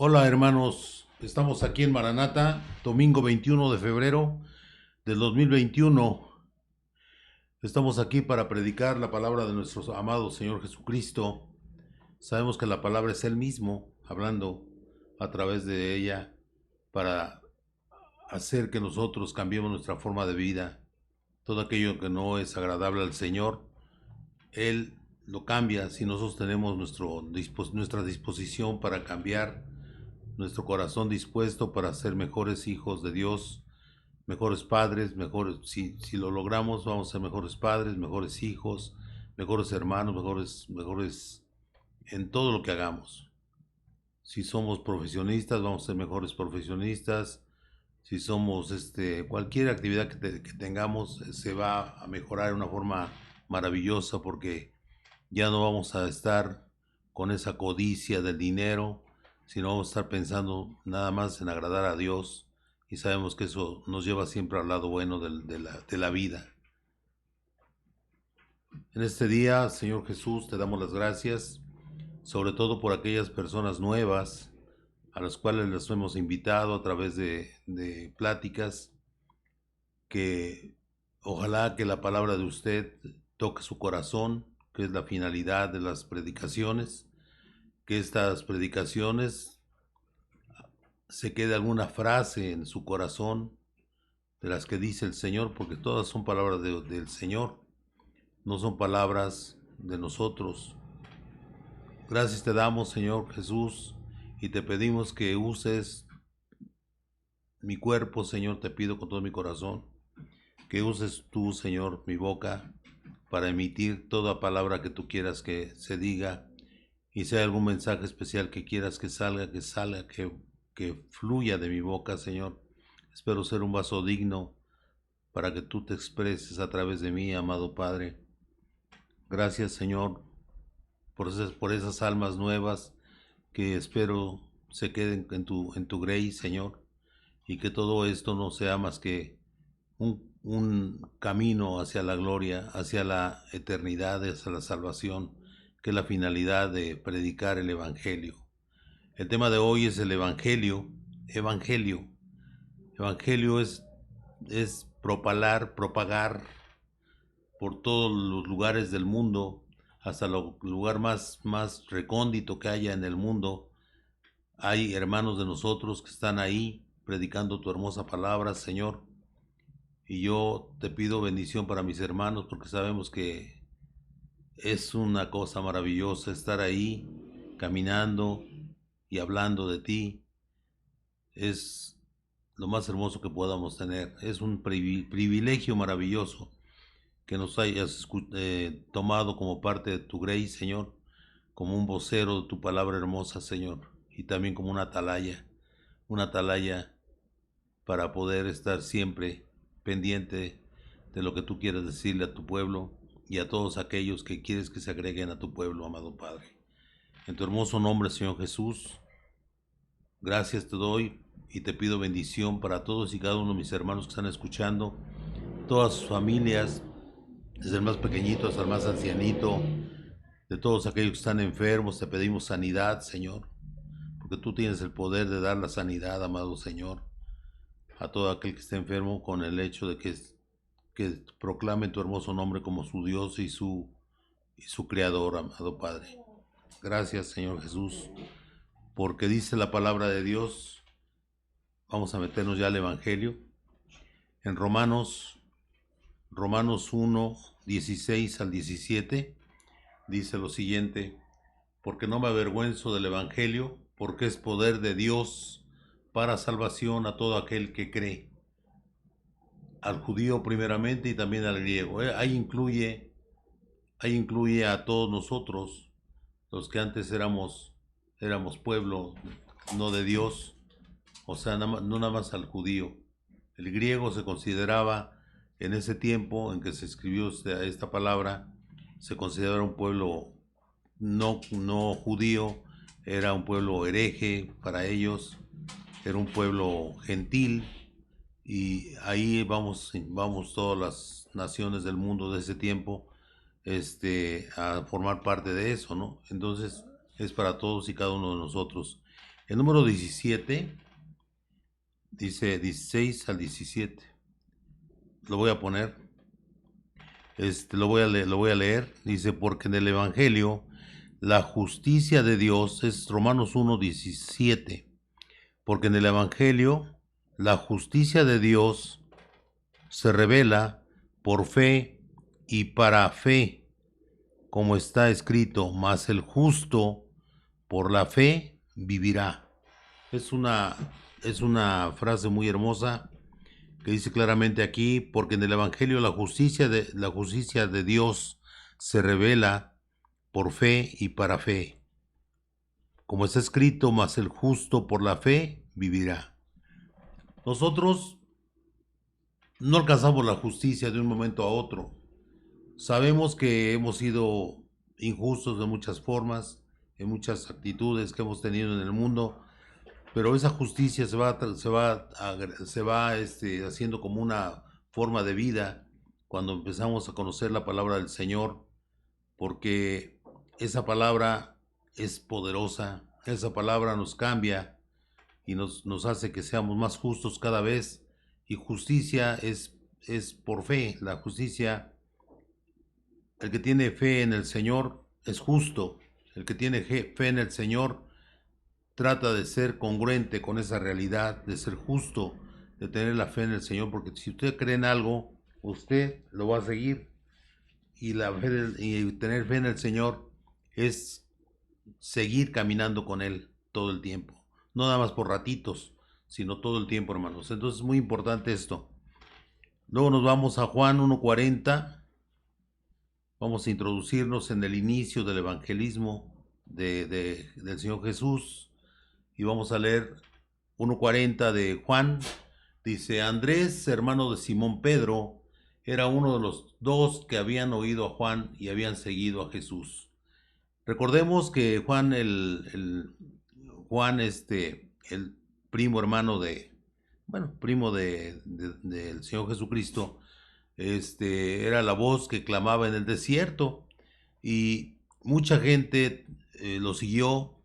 Hola hermanos, estamos aquí en Maranata, domingo 21 de febrero del 2021. Estamos aquí para predicar la palabra de nuestro amado Señor Jesucristo. Sabemos que la palabra es Él mismo, hablando a través de ella para hacer que nosotros cambiemos nuestra forma de vida. Todo aquello que no es agradable al Señor, Él lo cambia si nosotros tenemos nuestra disposición para cambiar, nuestro corazón dispuesto para ser mejores hijos de Dios, mejores padres, si lo logramos, vamos a ser mejores padres, mejores hijos, mejores hermanos, mejores en todo lo que hagamos. Si somos profesionistas, vamos a ser mejores profesionistas. Si somos cualquier actividad que tengamos, se va a mejorar de una forma maravillosa porque ya no vamos a estar con esa codicia del dinero, sino vamos a estar pensando nada más en agradar a Dios, y sabemos que eso nos lleva siempre al lado bueno de la vida. En este día, Señor Jesús, te damos las gracias, sobre todo por aquellas personas nuevas a las cuales les hemos invitado a través de pláticas, que ojalá que la palabra de usted toque su corazón, que es la finalidad de las predicaciones, que estas predicaciones se quede alguna frase en su corazón de las que dice el Señor, porque todas son palabras del Señor, no son palabras de nosotros. Gracias te damos, Señor Jesús, y te pedimos que uses mi cuerpo, Señor, te pido con todo mi corazón, que uses tú, Señor, mi boca, para emitir toda palabra que tú quieras que se diga, y si hay algún mensaje especial que quieras que salga, que fluya de mi boca, Señor. Espero ser un vaso digno para que tú te expreses a través de mí, amado Padre. Gracias, Señor, por esas almas nuevas que espero se queden en tu grace, Señor, y que todo esto no sea más que un camino hacia la gloria, hacia la eternidad, hacia la salvación, que es la finalidad de predicar el Evangelio. El tema de hoy es el Evangelio. Evangelio. Evangelio es propagar por todos los lugares del mundo, hasta el lugar más recóndito que haya en el mundo. Hay hermanos de nosotros que están ahí predicando tu hermosa palabra, Señor. Y yo te pido bendición para mis hermanos, porque sabemos que es una cosa maravillosa estar ahí caminando y hablando de ti. Es lo más hermoso que podamos tener. Es un privilegio maravilloso que nos hayas tomado como parte de tu grace, Señor, como un vocero de tu palabra hermosa, Señor, y también como una atalaya para poder estar siempre pendiente de lo que tú quieres decirle a tu pueblo y a todos aquellos que quieres que se agreguen a tu pueblo, amado Padre. En tu hermoso nombre, Señor Jesús, gracias te doy y te pido bendición para todos y cada uno de mis hermanos que están escuchando, todas sus familias, desde el más pequeñito hasta el más ancianito, de todos aquellos que están enfermos. Te pedimos sanidad, Señor, porque tú tienes el poder de dar la sanidad, amado Señor, a todo aquel que esté enfermo, con el hecho de que proclame tu hermoso nombre como su Dios y su Creador, amado Padre. Gracias, Señor Jesús, porque dice la palabra de Dios. Vamos a meternos ya al Evangelio. En Romanos 1, 16 al 17, dice lo siguiente: porque no me avergüenzo del Evangelio, porque es poder de Dios para salvación a todo aquel que cree, al judío primeramente y también al griego. Ahí incluye a todos nosotros, los que antes éramos pueblo no de Dios, o sea, no nada más al judío. El griego se consideraba, en ese tiempo en que se escribió esta palabra, se consideraba un pueblo no judío, era un pueblo hereje para ellos, era un pueblo gentil, y ahí vamos todas las naciones del mundo de ese tiempo a formar parte de eso, ¿no? Entonces es para todos y cada uno de nosotros. El número 17 dice 16 al 17. Lo voy a poner. Lo voy a leer. Dice, porque en el Evangelio la justicia de Dios es Romanos 1:17. Porque en el Evangelio la justicia de Dios se revela por fe y para fe, como está escrito, mas el justo por la fe vivirá. Es una frase muy hermosa que dice claramente aquí, porque en el Evangelio la justicia de Dios se revela por fe y para fe. Como está escrito, mas el justo por la fe vivirá. Nosotros no alcanzamos la justicia de un momento a otro. Sabemos que hemos sido injustos de muchas formas, en muchas actitudes que hemos tenido en el mundo, pero esa justicia se va haciendo como una forma de vida cuando empezamos a conocer la palabra del Señor, porque esa palabra es poderosa, esa palabra nos cambia y nos hace que seamos más justos cada vez, y justicia es por fe. La justicia, el que tiene fe en el Señor es justo, el que tiene fe en el Señor trata de ser congruente con esa realidad, de ser justo, de tener la fe en el Señor, porque si usted cree en algo, usted lo va a seguir. Y tener fe en el Señor es seguir caminando con Él todo el tiempo, no nada más por ratitos, sino todo el tiempo, hermanos. Entonces es muy importante esto. Luego nos vamos a Juan 1:40. Vamos a introducirnos en el inicio del evangelismo del Señor Jesús. Y vamos a leer 1:40 de Juan. Dice, Andrés, hermano de Simón Pedro, era uno de los dos que habían oído a Juan y habían seguido a Jesús. Recordemos que Juan, el primo hermano primo del Señor Jesucristo, era la voz que clamaba en el desierto, y mucha gente lo siguió.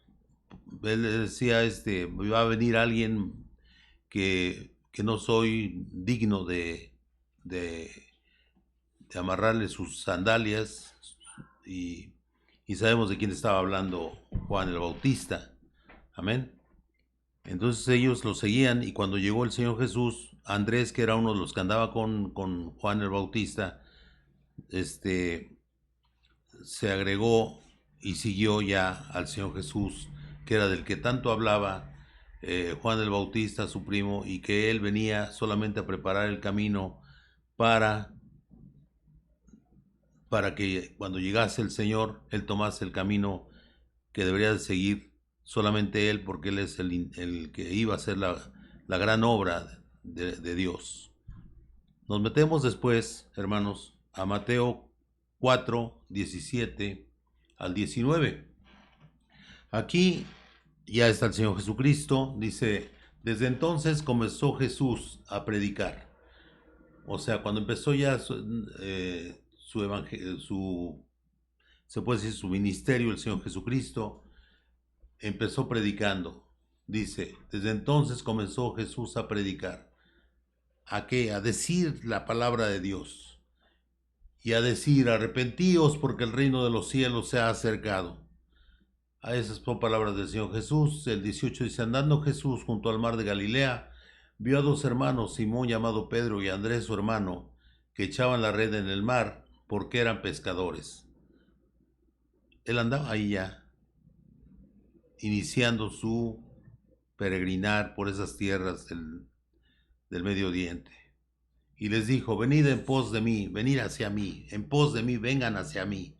Él decía, va a venir alguien que no soy digno de amarrarle sus sandalias, y sabemos de quién estaba hablando Juan el Bautista. Amén. Entonces ellos lo seguían, y cuando llegó el Señor Jesús, Andrés, que era uno de los que andaba con Juan el Bautista, se agregó y siguió ya al Señor Jesús, que era del que tanto hablaba Juan el Bautista, su primo, y que él venía solamente a preparar el camino para que cuando llegase el Señor, él tomase el camino que debería de seguir solamente él, porque él es el que iba a hacer la gran obra de Dios. Nos metemos después, hermanos, a Mateo 4:17 al 19. Aquí ya está el Señor Jesucristo. Dice, desde entonces comenzó Jesús a predicar. O sea, cuando empezó ya se puede decir su ministerio, el Señor Jesucristo empezó predicando. Dice, desde entonces comenzó Jesús a predicar. ¿A qué? A decir la palabra de Dios. Y a decir, arrepentíos porque el reino de los cielos se ha acercado. A esas son palabras del Señor Jesús. El 18 dice, andando Jesús junto al mar de Galilea, vio a dos hermanos, Simón llamado Pedro y Andrés su hermano, que echaban la red en el mar porque eran pescadores. Él andaba ahí ya, iniciando su peregrinar por esas tierras del Medio Oriente. Y les dijo, venid en pos de mí, venid hacia mí, en pos de mí, vengan hacia mí,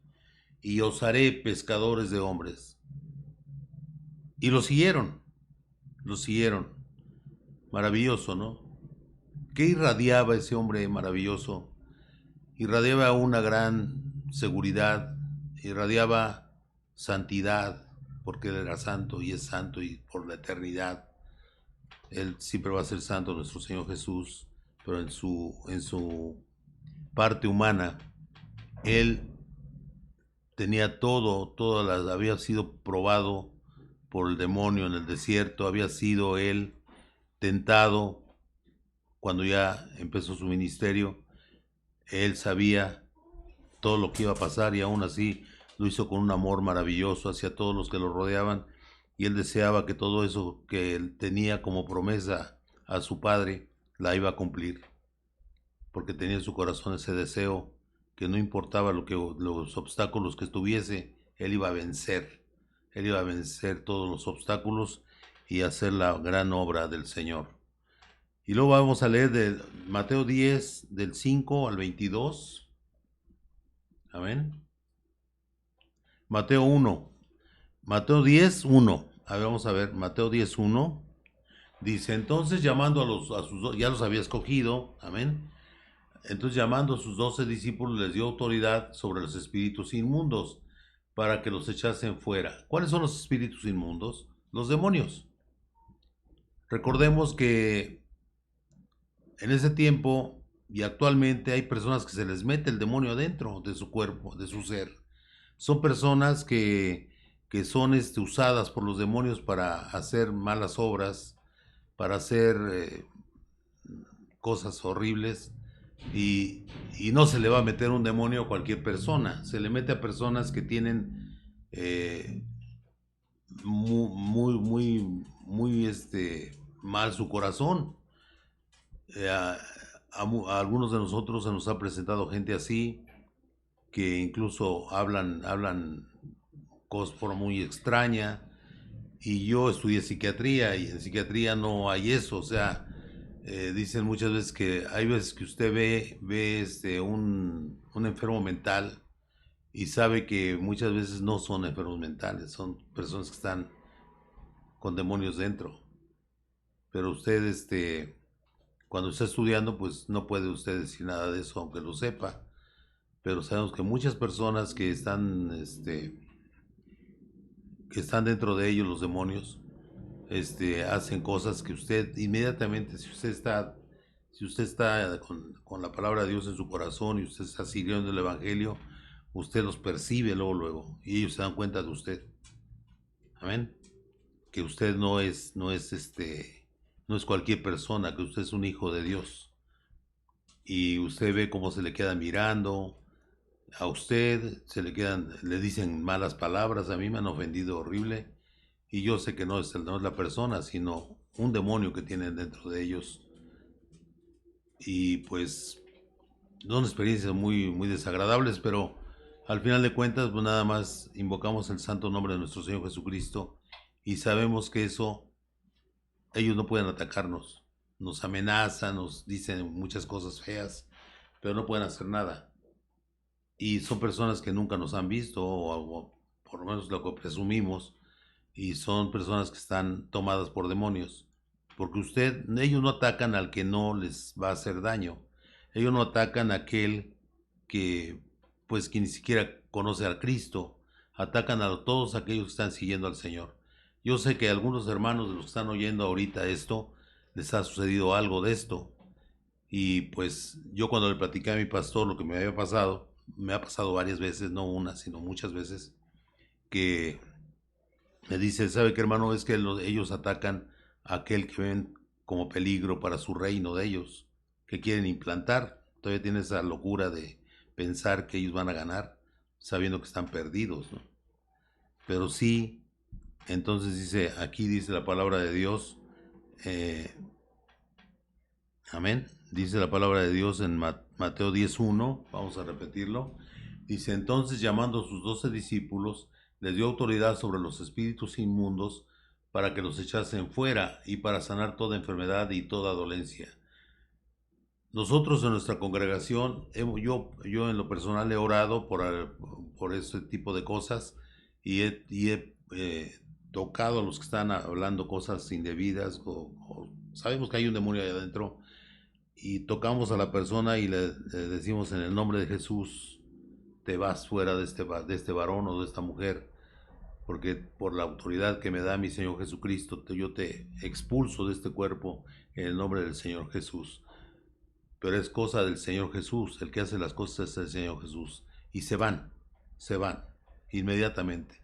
y os haré pescadores de hombres. Y lo siguieron. Maravilloso, ¿no? ¿Qué irradiaba ese hombre maravilloso? Irradiaba una gran seguridad, irradiaba santidad, porque él era santo y es santo y por la eternidad. Él siempre va a ser santo, nuestro Señor Jesús, pero en su parte humana, él tenía había sido probado por el demonio en el desierto, había sido él tentado cuando ya empezó su ministerio. Él sabía todo lo que iba a pasar y aún así lo hizo con un amor maravilloso hacia todos los que lo rodeaban, y él deseaba que todo eso que él tenía como promesa a su padre la iba a cumplir, porque tenía en su corazón ese deseo que no importaba los obstáculos que estuviese, él iba a vencer todos los obstáculos y hacer la gran obra del Señor. Y luego vamos a leer de Mateo 10, del 5 al 22. Amén. Mateo 1. Mateo 10, 1. A ver, vamos a ver. Mateo 10, 1. Dice, entonces llamando a sus, ya los había escogido. Amén. Entonces llamando a sus 12 discípulos les dio autoridad sobre los espíritus inmundos para que los echasen fuera. ¿Cuáles son los espíritus inmundos? Los demonios. Recordemos que en ese tiempo y actualmente hay personas que se les mete el demonio adentro de su cuerpo, de su ser. Son personas que son usadas por los demonios para hacer malas obras, para hacer cosas horribles, y no se le va a meter un demonio a cualquier persona, se le mete a personas que tienen muy mal su corazón. A algunos de nosotros se nos ha presentado gente así, que incluso hablan cosas de forma muy extraña, y yo estudié psiquiatría y en psiquiatría no hay eso, o sea, dicen muchas veces que hay veces que usted ve un enfermo mental y sabe que muchas veces no son enfermos mentales, son personas que están con demonios dentro. Pero usted, cuando está estudiando, pues no puede usted decir nada de eso, aunque lo sepa. Pero sabemos que muchas personas que están dentro de ellos, los demonios, hacen cosas que usted inmediatamente, si usted está con la palabra de Dios en su corazón y usted está siguiendo el Evangelio, usted los percibe luego, y ellos se dan cuenta de usted. Amén. Que usted no es cualquier persona, que usted es un hijo de Dios. Y usted ve cómo se le queda mirando a usted, le dicen malas palabras, a mí me han ofendido horrible, y yo sé que no es la persona, sino un demonio que tienen dentro de ellos. Y pues son experiencias muy desagradables, pero al final de cuentas, pues nada más invocamos el santo nombre de nuestro Señor Jesucristo y sabemos que ellos no pueden atacarnos. Nos amenazan, nos dicen muchas cosas feas, pero no pueden hacer nada. Y son personas que nunca nos han visto, o por lo menos lo que presumimos, y son personas que están tomadas por demonios. Porque ellos no atacan al que no les va a hacer daño. Ellos no atacan a aquel que, pues, que ni siquiera conoce a Cristo. Atacan a todos aquellos que están siguiendo al Señor. Yo sé que a algunos hermanos de los que están oyendo ahorita esto, les ha sucedido algo de esto. Y pues yo cuando le platicé a mi pastor lo que me había pasado, me ha pasado varias veces, no una, sino muchas veces, que me dice, ¿sabe qué, hermano? Es que ellos atacan a aquel que ven como peligro para su reino de ellos, que quieren implantar. Todavía tiene esa locura de pensar que ellos van a ganar, sabiendo que están perdidos, ¿no? Pero sí, entonces aquí dice la palabra de Dios, eh, amén, dice la palabra de Dios en Mateo 10:1, vamos a repetirlo. Dice, entonces llamando a sus 12 discípulos, les dio autoridad sobre los espíritus inmundos para que los echasen fuera y para sanar toda enfermedad y toda dolencia. Nosotros en nuestra congregación, yo en lo personal he orado por ese tipo de cosas, y he tocado a los que están hablando cosas indebidas, o sabemos que hay un demonio ahí adentro, y tocamos a la persona y le decimos, en el nombre de Jesús, te vas fuera de este varón o de esta mujer, porque por la autoridad que me da mi Señor Jesucristo, yo te expulso de este cuerpo en el nombre del Señor Jesús. Pero es cosa del Señor Jesús, el que hace las cosas es el Señor Jesús. Y se van inmediatamente.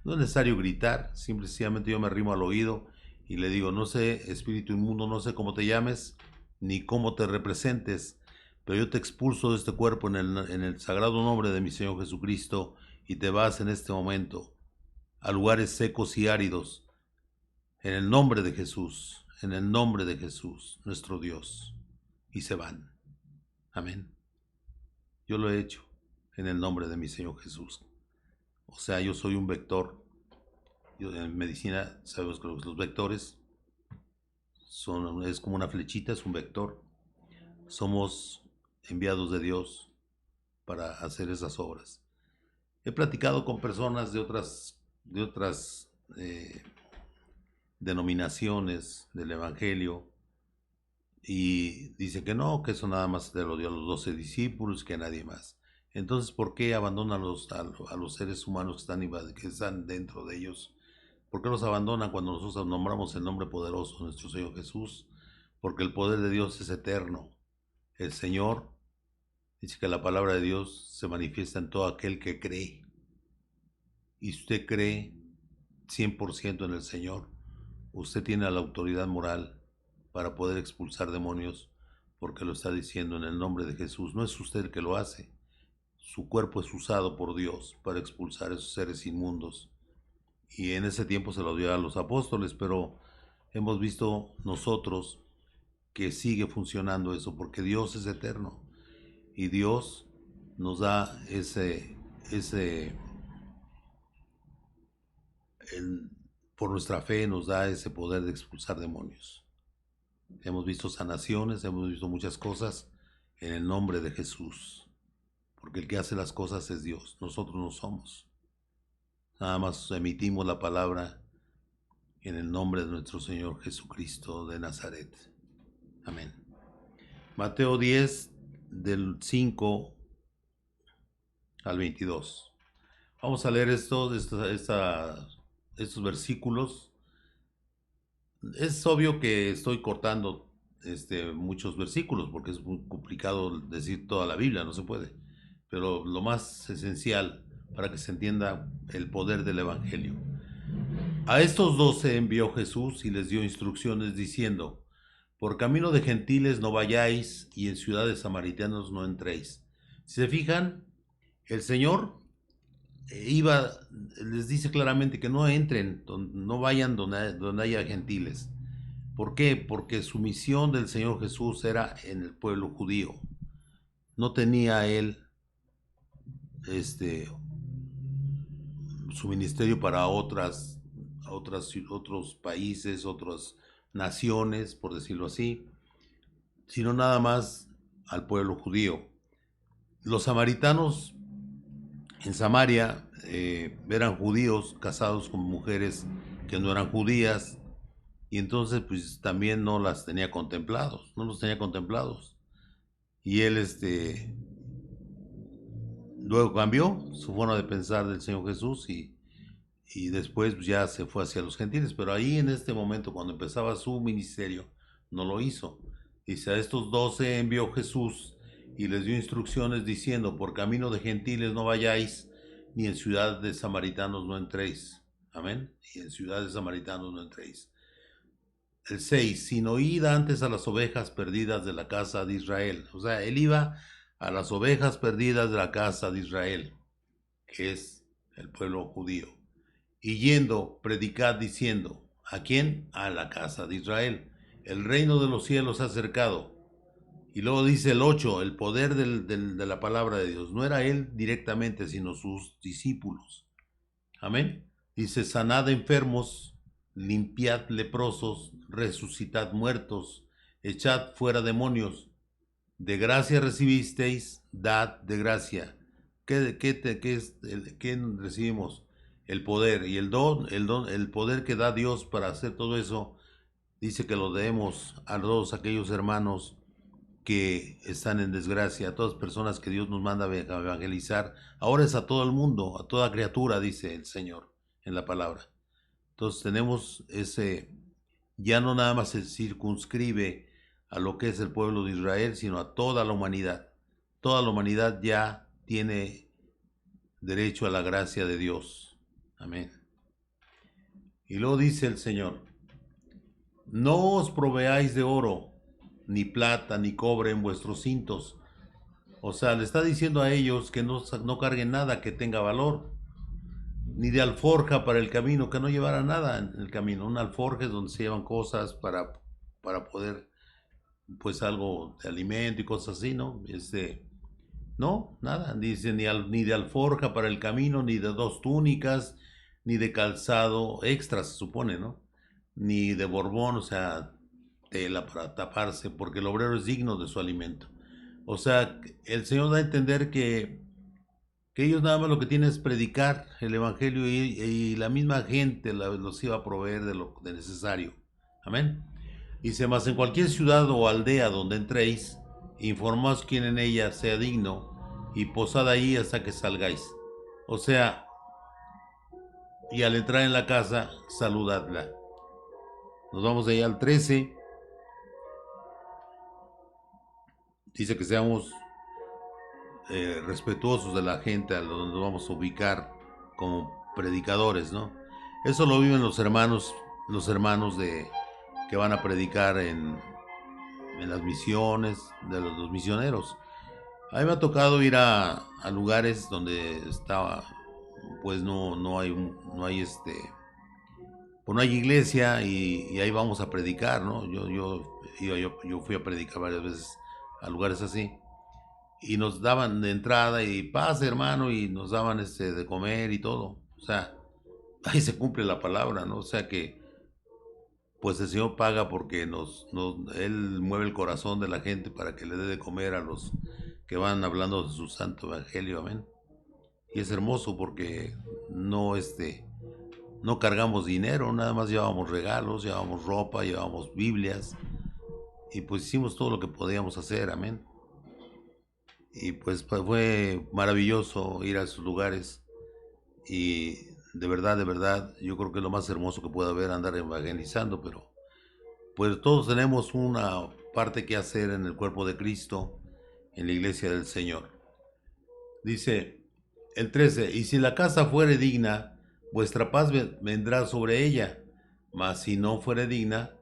No es necesario gritar, simplemente yo me arrimo al oído y le digo, no sé, espíritu inmundo, no sé cómo te llames, ni cómo te representes, pero yo te expulso de este cuerpo en el sagrado nombre de mi Señor Jesucristo y te vas en este momento a lugares secos y áridos, en el nombre de Jesús, en el nombre de Jesús, nuestro Dios, y se van. Amén. Yo lo he hecho en el nombre de mi Señor Jesús. O sea, yo soy un vector. En medicina sabemos que los vectores es como una flechita, es un vector. Somos enviados de Dios para hacer esas obras. He platicado con personas de otras denominaciones del Evangelio y dice que no, que eso nada más se lo dio a los 12 discípulos, que a nadie más. Entonces, ¿por qué abandonan a los seres humanos que están dentro de ellos? ¿Por qué los abandonan cuando nosotros nombramos el nombre poderoso de nuestro Señor Jesús? Porque el poder de Dios es eterno. El Señor dice que la palabra de Dios se manifiesta en todo aquel que cree. Y si usted cree 100% en el Señor, usted tiene la autoridad moral para poder expulsar demonios, porque lo está diciendo en el nombre de Jesús. No es usted el que lo hace. Su cuerpo es usado por Dios para expulsar esos seres inmundos. Y en ese tiempo se lo dio a los apóstoles, pero hemos visto nosotros que sigue funcionando eso, porque Dios es eterno. Y Dios nos da por nuestra fe nos da ese poder de expulsar demonios. Hemos visto sanaciones, hemos visto muchas cosas en el nombre de Jesús, porque el que hace las cosas es Dios, nosotros no somos. Nada más emitimos la palabra en el nombre de nuestro Señor Jesucristo de Nazaret. Amén. Mateo 10, del 5 al 22. Vamos a leer estos versículos. Es obvio que estoy cortando muchos versículos porque es muy complicado decir toda la Biblia, no se puede. Pero lo más esencial para que se entienda el poder del Evangelio. A estos 12 envió Jesús y les dio instrucciones diciendo: por camino de gentiles no vayáis y en ciudades samaritanas no entréis. Si se fijan, el Señor les dice claramente que no entren, no vayan donde haya gentiles. ¿Por qué? Porque su misión del Señor Jesús era en el pueblo judío. No tenía él su ministerio para otros países, otras naciones, por decirlo así, sino nada más al pueblo judío. Los samaritanos en Samaria eran judíos casados con mujeres que no eran judías, y entonces pues también no los tenía contemplados. Y él luego cambió su forma de pensar del Señor Jesús y después ya se fue hacia los gentiles, pero ahí en este momento cuando empezaba su ministerio no lo hizo. Dice: a estos 12 envió Jesús y les dio instrucciones diciendo: por camino de gentiles no vayáis, ni en ciudad de samaritanos no entréis. Amén. Y en ciudad de samaritanos no entréis. El 6, sino id antes a las ovejas perdidas de la casa de Israel. O sea, él iba a las ovejas perdidas de la casa de Israel, que es el pueblo judío. Y yendo, predicad diciendo: ¿a quién? A la casa de Israel. El reino de los cielos se ha acercado. Y luego dice el 8, el poder de la palabra de Dios. No era él directamente, sino sus discípulos. Amén. Dice: sanad enfermos, limpiad leprosos, resucitad muertos, echad fuera demonios. De gracia recibisteis, dad de gracia. ¿Qué recibimos? El poder. Y el poder que da Dios para hacer todo eso, dice que lo debemos a todos aquellos hermanos que están en desgracia, a todas las personas que Dios nos manda a evangelizar. Ahora es a todo el mundo, a toda criatura, dice el Señor en la palabra. Entonces tenemos ya no nada más se circunscribe a lo que es el pueblo de Israel, sino a toda la humanidad. Toda la humanidad ya tiene derecho a la gracia de Dios. Amén. Y luego dice el Señor, no os proveáis de oro, ni plata, ni cobre en vuestros cintos. O sea, le está diciendo a ellos que no carguen nada que tenga valor, ni de alforja para el camino, que no llevara nada en el camino. Una alforja es donde se llevan cosas para poder, pues algo de alimento y cosas así, ¿no? No, nada, dice ni de alforja para el camino, ni de dos túnicas, ni de calzado extra, se supone, ¿no? Ni de borbón, o sea, tela para taparse, porque el obrero es digno de su alimento. O sea, el Señor da a entender que ellos nada más lo que tienen es predicar el Evangelio y la misma gente los iba a proveer de lo de necesario. Amén. Dice, más en cualquier ciudad o aldea donde entréis, informaos quién en ella sea digno y posad ahí hasta que salgáis. O sea, y al entrar en la casa, saludadla. Nos vamos allá al 13. Dice que seamos respetuosos de la gente a donde nos vamos a ubicar como predicadores, ¿no? Eso lo viven los hermanos de que van a predicar en las misiones de los misioneros. A mí me ha tocado ir a lugares donde estaba, pues no hay, pues no hay iglesia y ahí vamos a predicar, ¿no? Yo fui a predicar varias veces a lugares así y nos daban de entrada y pase hermano y nos daban de comer y todo. O sea, ahí se cumple la palabra, ¿no? O sea que pues el Señor paga porque Él mueve el corazón de la gente para que le dé de comer a los que van hablando de su santo evangelio, amén. Y es hermoso porque no cargamos dinero, nada más llevábamos regalos, llevábamos ropa, llevábamos Biblias y pues hicimos todo lo que podíamos hacer, amén. Y pues fue maravilloso ir a esos lugares y de verdad, yo creo que es lo más hermoso que puede haber andar evangelizando, pero pues todos tenemos una parte que hacer en el cuerpo de Cristo, en la iglesia del Señor. Dice el 13, y si la casa fuere digna, vuestra paz vendrá sobre ella, mas si no fuere digna,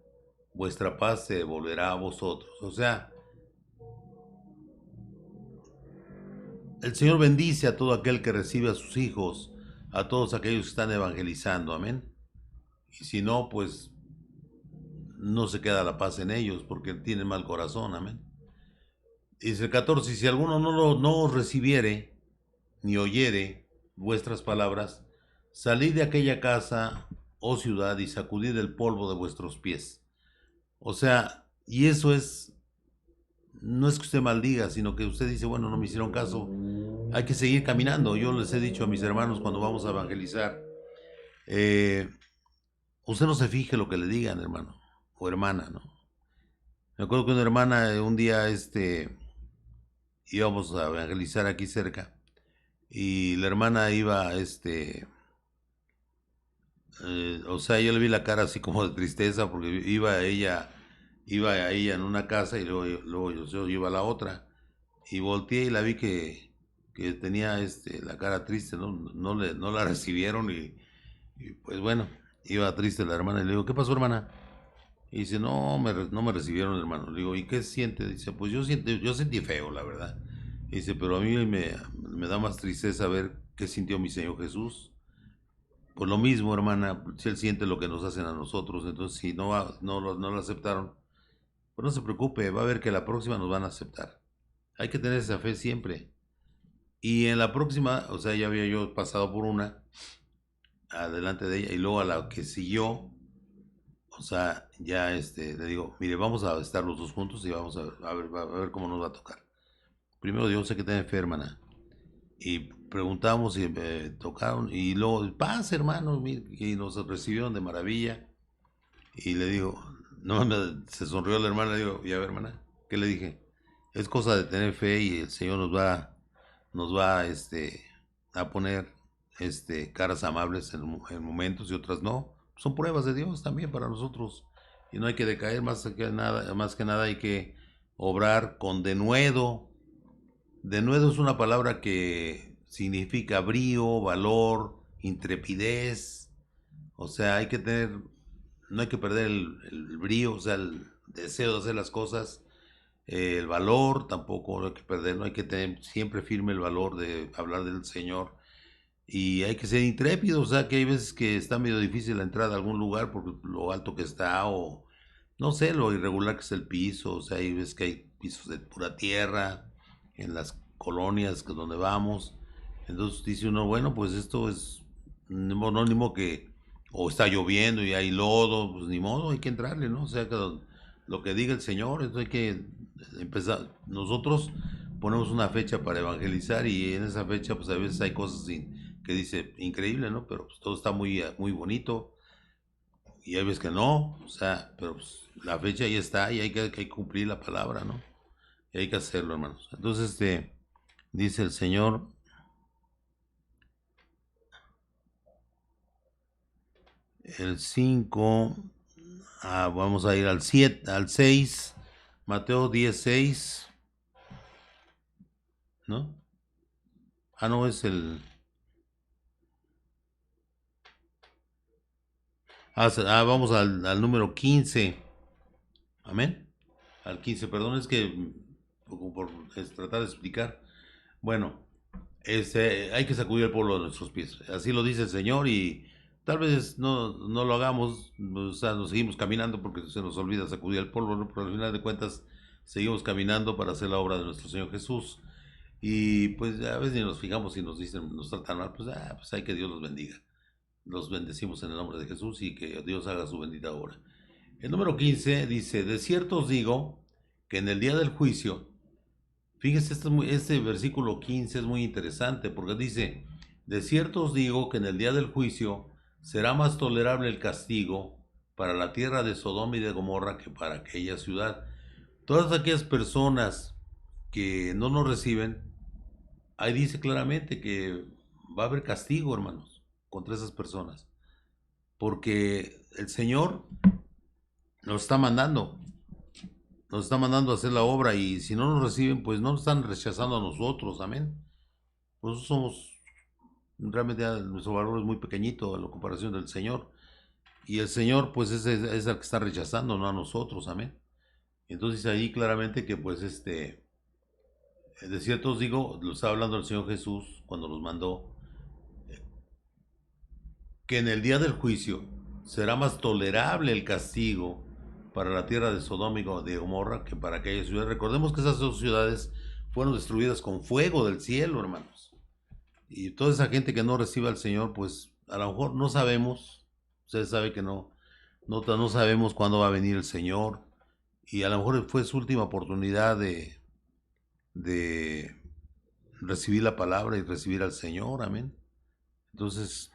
vuestra paz se devolverá a vosotros. O sea, el Señor bendice a todo aquel que recibe a sus hijos, a todos aquellos que están evangelizando, amén. Y si no, pues no se queda la paz en ellos porque tienen mal corazón, amén. Dice el 14, si alguno no os recibiere, ni oyere vuestras palabras, salid de aquella casa, oh ciudad, y sacudid el polvo de vuestros pies. O sea, y eso no es que usted maldiga, sino que usted dice, bueno, no me hicieron caso, hay que seguir caminando. Yo les he dicho a mis hermanos cuando vamos a evangelizar, usted no se fije lo que le digan, hermano o hermana, ¿no? Me acuerdo que una hermana un día íbamos a evangelizar aquí cerca y la hermana iba o sea, yo le vi la cara así como de tristeza porque iba ella en una casa y luego yo iba a la otra y volteé y la vi que tenía la cara triste, ¿no? No la recibieron y pues bueno, iba triste la hermana y le digo, ¿qué pasó, hermana? Y dice, no me recibieron, hermano. Le digo, ¿y qué siente? Dice, pues yo sentí feo, la verdad. Y dice, pero a mí me da más tristeza ver qué sintió mi Señor Jesús. Pues lo mismo, hermana, si Él siente lo que nos hacen a nosotros, entonces si no lo aceptaron, pues no se preocupe, va a ver que la próxima nos van a aceptar. Hay que tener esa fe siempre. Y en la próxima, o sea, ya había yo pasado por una, adelante de ella, y luego a la que siguió, o sea, ya le digo, mire, vamos a estar los dos juntos y vamos a ver cómo nos va a tocar. Primero Dios sé que está enferma, ¿no? Y preguntamos y tocaron y luego, paz hermano, mire, y nos recibieron de maravilla. Y le digo, no, se sonrió la hermana, le digo, ya ver hermana, ¿qué le dije? Es cosa de tener fe y el Señor nos va a poner caras amables en momentos y otras no. Son pruebas de Dios también para nosotros. Y no hay que decaer más que nada hay que obrar con denuedo. Denuedo es una palabra que significa brío, valor, intrepidez. O sea, hay que tener, no hay que perder el brío, o sea, el deseo de hacer las cosas, el valor tampoco no hay que perder, no hay que tener siempre firme el valor de hablar del Señor. Y hay que ser intrépido, o sea, que hay veces que está medio difícil la entrada a algún lugar por lo alto que está o no sé, lo irregular que es el piso, o sea, hay veces que hay pisos de pura tierra en las colonias que donde vamos. Entonces dice uno, bueno, pues esto es ni modo que o está lloviendo y hay lodo, pues ni modo, hay que entrarle, ¿no? O sea, que lo que diga el Señor, eso hay que empezar. Nosotros ponemos una fecha para evangelizar y en esa fecha pues a veces hay cosas que dice increíble, ¿no? Pero pues, todo está muy bonito y hay veces que no, o sea, pero pues, la fecha ahí está y hay que cumplir la palabra, ¿no? Y hay que hacerlo, hermanos. Entonces, dice el Señor, el 5, vamos a ir al 7, al 6, Mateo 16, ¿no? No, es el... vamos al número 15, amén. Al 15, perdón, es que tratar de explicar. Bueno, hay que sacudir el polvo de nuestros pies. Así lo dice el Señor y tal vez no lo hagamos, o sea, nos seguimos caminando porque se nos olvida sacudir el polvo, ¿no? Pero al final de cuentas seguimos caminando para hacer la obra de nuestro Señor Jesús. Y pues a veces ni nos fijamos si nos dicen, nos tratan mal, pues hay que Dios los bendiga. Los bendecimos en el nombre de Jesús y que Dios haga su bendita obra. El número 15 dice, de cierto os digo que en el día del juicio, fíjese, este versículo 15 es muy interesante porque dice, de cierto os digo que en el día del juicio será más tolerable el castigo para la tierra de Sodoma y de Gomorra que para aquella ciudad. Todas aquellas personas que no nos reciben, ahí dice claramente que va a haber castigo, hermanos, contra esas personas. Porque el Señor nos está mandando, a hacer la obra y si no nos reciben, pues no nos están rechazando a nosotros, amén. Nosotros somos, realmente nuestro valor es muy pequeñito a la comparación del Señor. Y el Señor, pues es el que está rechazando, no a nosotros, amén. Entonces ahí claramente que pues de cierto os digo, lo está hablando el Señor Jesús cuando los mandó, que en el día del juicio será más tolerable el castigo para la tierra de Sodoma y de Gomorra que para aquellas ciudades. Recordemos que esas dos ciudades fueron destruidas con fuego del cielo, hermanos. Y toda esa gente que no recibe al Señor, pues a lo mejor no sabemos, usted sabe que no sabemos cuándo va a venir el Señor. Y a lo mejor fue su última oportunidad de recibir la palabra y recibir al Señor, amén. Entonces,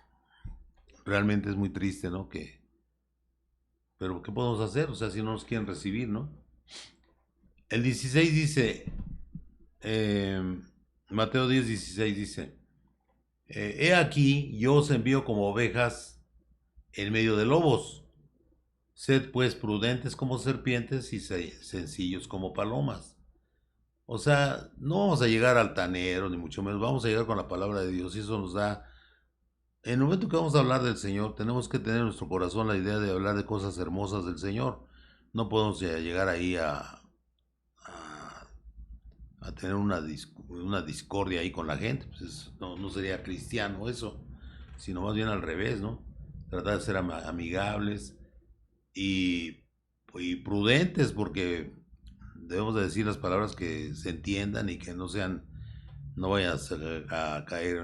realmente es muy triste, ¿no? Pero ¿qué podemos hacer? O sea, si no nos quieren recibir, ¿no? El 16 dice, eh, Mateo 10, 16 dice, he aquí, yo os envío como ovejas en medio de lobos. Sed pues prudentes como serpientes y sencillos como palomas. O sea, no vamos a llegar altaneros, ni mucho menos, vamos a llegar con la palabra de Dios y eso nos da... En el momento que vamos a hablar del Señor, tenemos que tener en nuestro corazón la idea de hablar de cosas hermosas del Señor. No podemos llegar ahí a, a tener una discordia ahí con la gente. Pues no sería cristiano eso, sino más bien al revés, ¿no? Tratar de ser amigables y, y prudentes porque debemos de decir las palabras que se entiendan y que no vayas a caer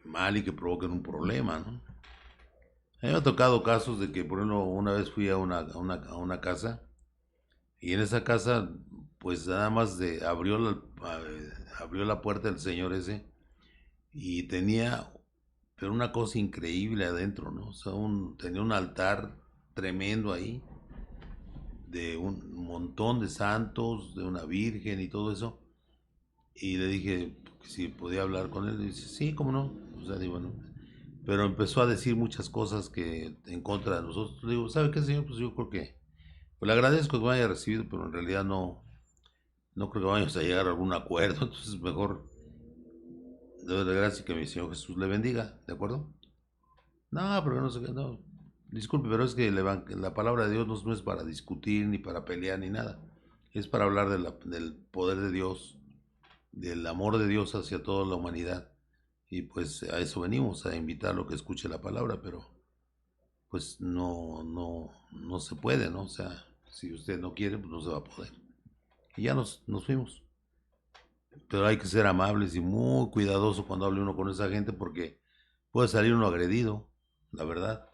mal y que provoquen un problema, ¿no? A mí me ha tocado casos de que, por ejemplo, una vez fui a una casa y en esa casa, pues nada más abrió la puerta el señor ese y tenía, pero una cosa increíble adentro, ¿no? O sea, tenía un altar tremendo ahí de un montón de santos, de una virgen y todo eso. Y le dije que si podía hablar con él. Y dice, sí, cómo no. O sea, digo, bueno. Pero empezó a decir muchas cosas que en contra de nosotros. Le digo, ¿sabe qué, señor? Pues yo creo que, pues le agradezco que me haya recibido, pero en realidad no creo que vayamos a llegar a algún acuerdo. Entonces, mejor, de gracias y que mi Señor Jesús le bendiga, ¿de acuerdo? No, pero no sé qué, no. Disculpe, pero es que la palabra de Dios no es para discutir, ni para pelear, ni nada. Es para hablar del poder de Dios, del amor de Dios hacia toda la humanidad. Y pues a eso venimos, a invitarlo a que escuche la palabra, pero pues no se puede, ¿no? O sea, si usted no quiere, pues no se va a poder. Y ya nos fuimos. Pero hay que ser amables y muy cuidadoso cuando hable uno con esa gente porque puede salir uno agredido, la verdad.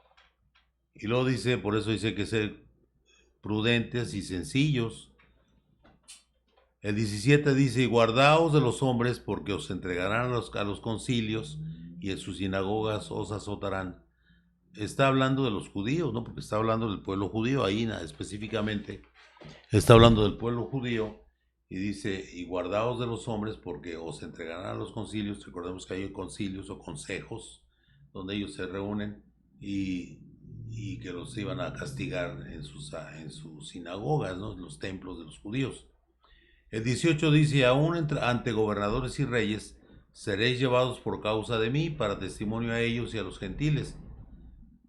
Y luego dice, por eso dice que ser prudentes y sencillos. El 17 dice, y guardaos de los hombres porque os entregarán a los concilios y en sus sinagogas os azotarán. Está hablando de los judíos, ¿no? Porque está hablando del pueblo judío, ahí específicamente. Está hablando del pueblo judío y dice, y guardaos de los hombres porque os entregarán a los concilios. Recordemos que hay concilios o consejos donde ellos se reúnen y que los iban a castigar en sus sinagogas, ¿no? En los templos de los judíos. El 18 dice, aún ante gobernadores y reyes seréis llevados por causa de mí para testimonio a ellos y a los gentiles.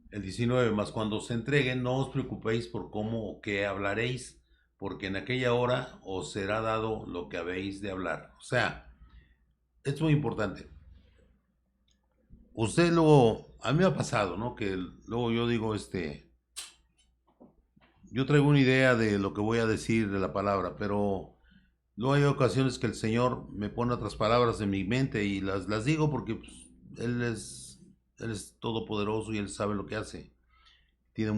El 19, más cuando os entreguen, no os preocupéis por cómo o qué hablaréis, porque en aquella hora os será dado lo que habéis de hablar. O sea, es muy importante. Usted luego, a mí me ha pasado, ¿no? Que luego yo digo, yo traigo una idea de lo que voy a decir de la palabra, pero luego hay ocasiones que el Señor me pone otras palabras en mi mente y las digo porque pues, Él es todopoderoso y Él sabe lo que hace. Tiene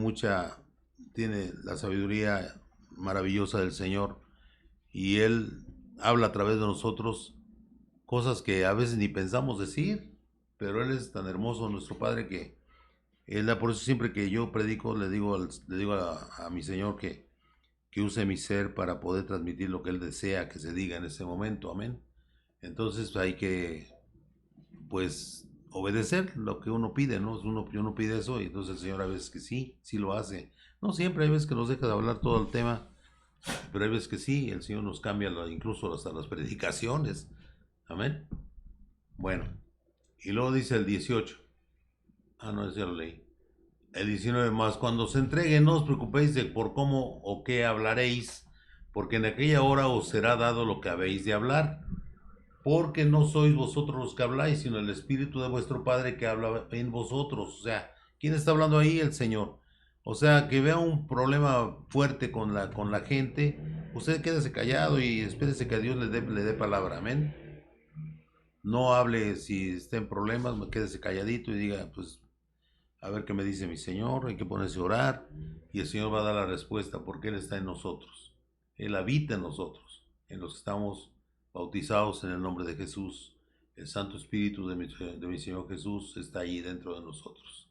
tiene la sabiduría maravillosa del Señor y Él habla a través de nosotros cosas que a veces ni pensamos decir, pero Él es tan hermoso, nuestro Padre, que por eso siempre que yo predico le digo a mi Señor que use mi ser para poder transmitir lo que Él desea que se diga en ese momento, amén. Entonces hay que, pues, obedecer lo que uno pide, ¿no? Uno pide eso y entonces el Señor a veces que sí lo hace. No siempre, hay veces que nos deja de hablar todo el tema, pero hay veces que sí, el Señor nos cambia incluso hasta las predicaciones, amén. Bueno, y luego dice el 18. Ah, no, ese ya lo leí. El 19 más, cuando se entregue, no os preocupéis de por cómo o qué hablaréis, porque en aquella hora os será dado lo que habéis de hablar, porque no sois vosotros los que habláis, sino el Espíritu de vuestro Padre que habla en vosotros. O sea, ¿quién está hablando ahí? El Señor. O sea, que vea un problema fuerte con la gente, usted quédese callado y espérese que a Dios le dé palabra, amén. No hable si está en problemas, quédese calladito y diga, pues a ver qué me dice mi Señor, hay que ponerse a orar y el Señor va a dar la respuesta porque Él está en nosotros. Él habita en nosotros, en los que estamos bautizados en el nombre de Jesús. El Santo Espíritu de mi Señor Jesús está ahí dentro de nosotros.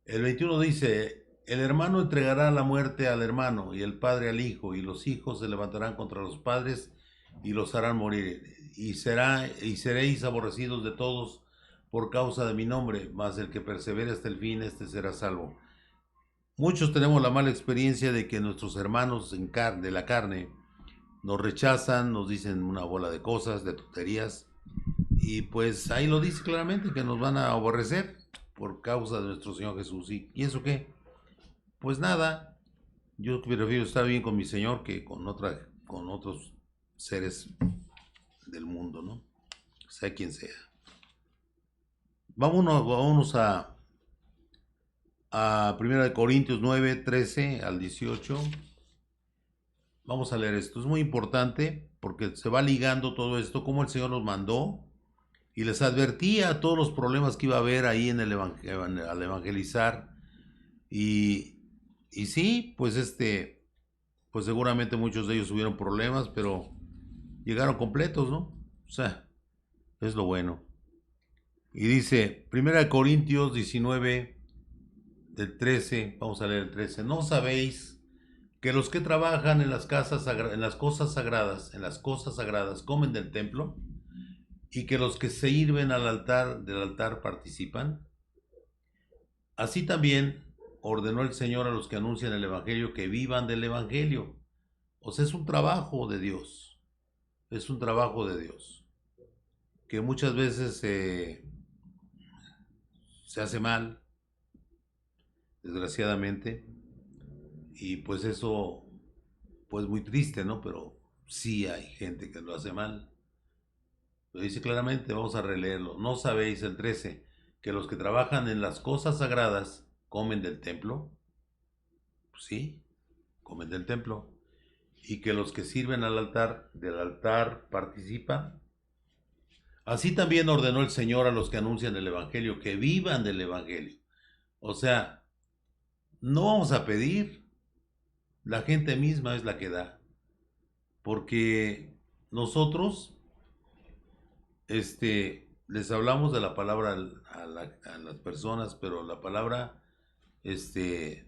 El 21 dice, el hermano entregará la muerte al hermano y el padre al hijo y los hijos se levantarán contra los padres y los harán morir y seréis aborrecidos de todos por causa de mi nombre, mas el que persevere hasta el fin, este será salvo. Muchos tenemos la mala experiencia de que nuestros hermanos de la carne nos rechazan, nos dicen una bola de cosas, de tonterías, y pues ahí lo dice claramente que nos van a aborrecer por causa de nuestro Señor Jesús. ¿Y eso qué? Pues nada, yo prefiero estar bien con mi Señor que con otros seres del mundo, ¿no? Sea quien sea. Vámonos a 1 Corintios 9, 13 al 18. Vamos a leer esto. Es muy importante porque se va ligando todo esto, como el Señor nos mandó y les advertía todos los problemas que iba a haber ahí al evangelizar. Y, y sí, pues pues seguramente muchos de ellos tuvieron problemas, pero llegaron completos, ¿no? O sea, es lo bueno. Y dice, 1 Corintios 19, del 13, vamos a leer el 13, ¿no sabéis que los que trabajan en en las cosas sagradas comen del templo y que los que se sirven del altar participan? Así también ordenó el Señor a los que anuncian el evangelio que vivan del evangelio. O sea, es un trabajo de Dios. Es un trabajo de Dios que muchas veces se hace mal, desgraciadamente, y pues eso, pues muy triste, ¿no? Pero sí hay gente que lo hace mal. Lo dice claramente, vamos a releerlo. ¿No sabéis el 13 que los que trabajan en las cosas sagradas comen del templo? Pues sí, comen del templo. Y que los que sirven al altar, del altar participan. Así también ordenó el Señor a los que anuncian el Evangelio, que vivan del Evangelio. O sea, no vamos a pedir, la gente misma es la que da. Porque nosotros, les hablamos de la palabra a las personas, pero la palabra, este,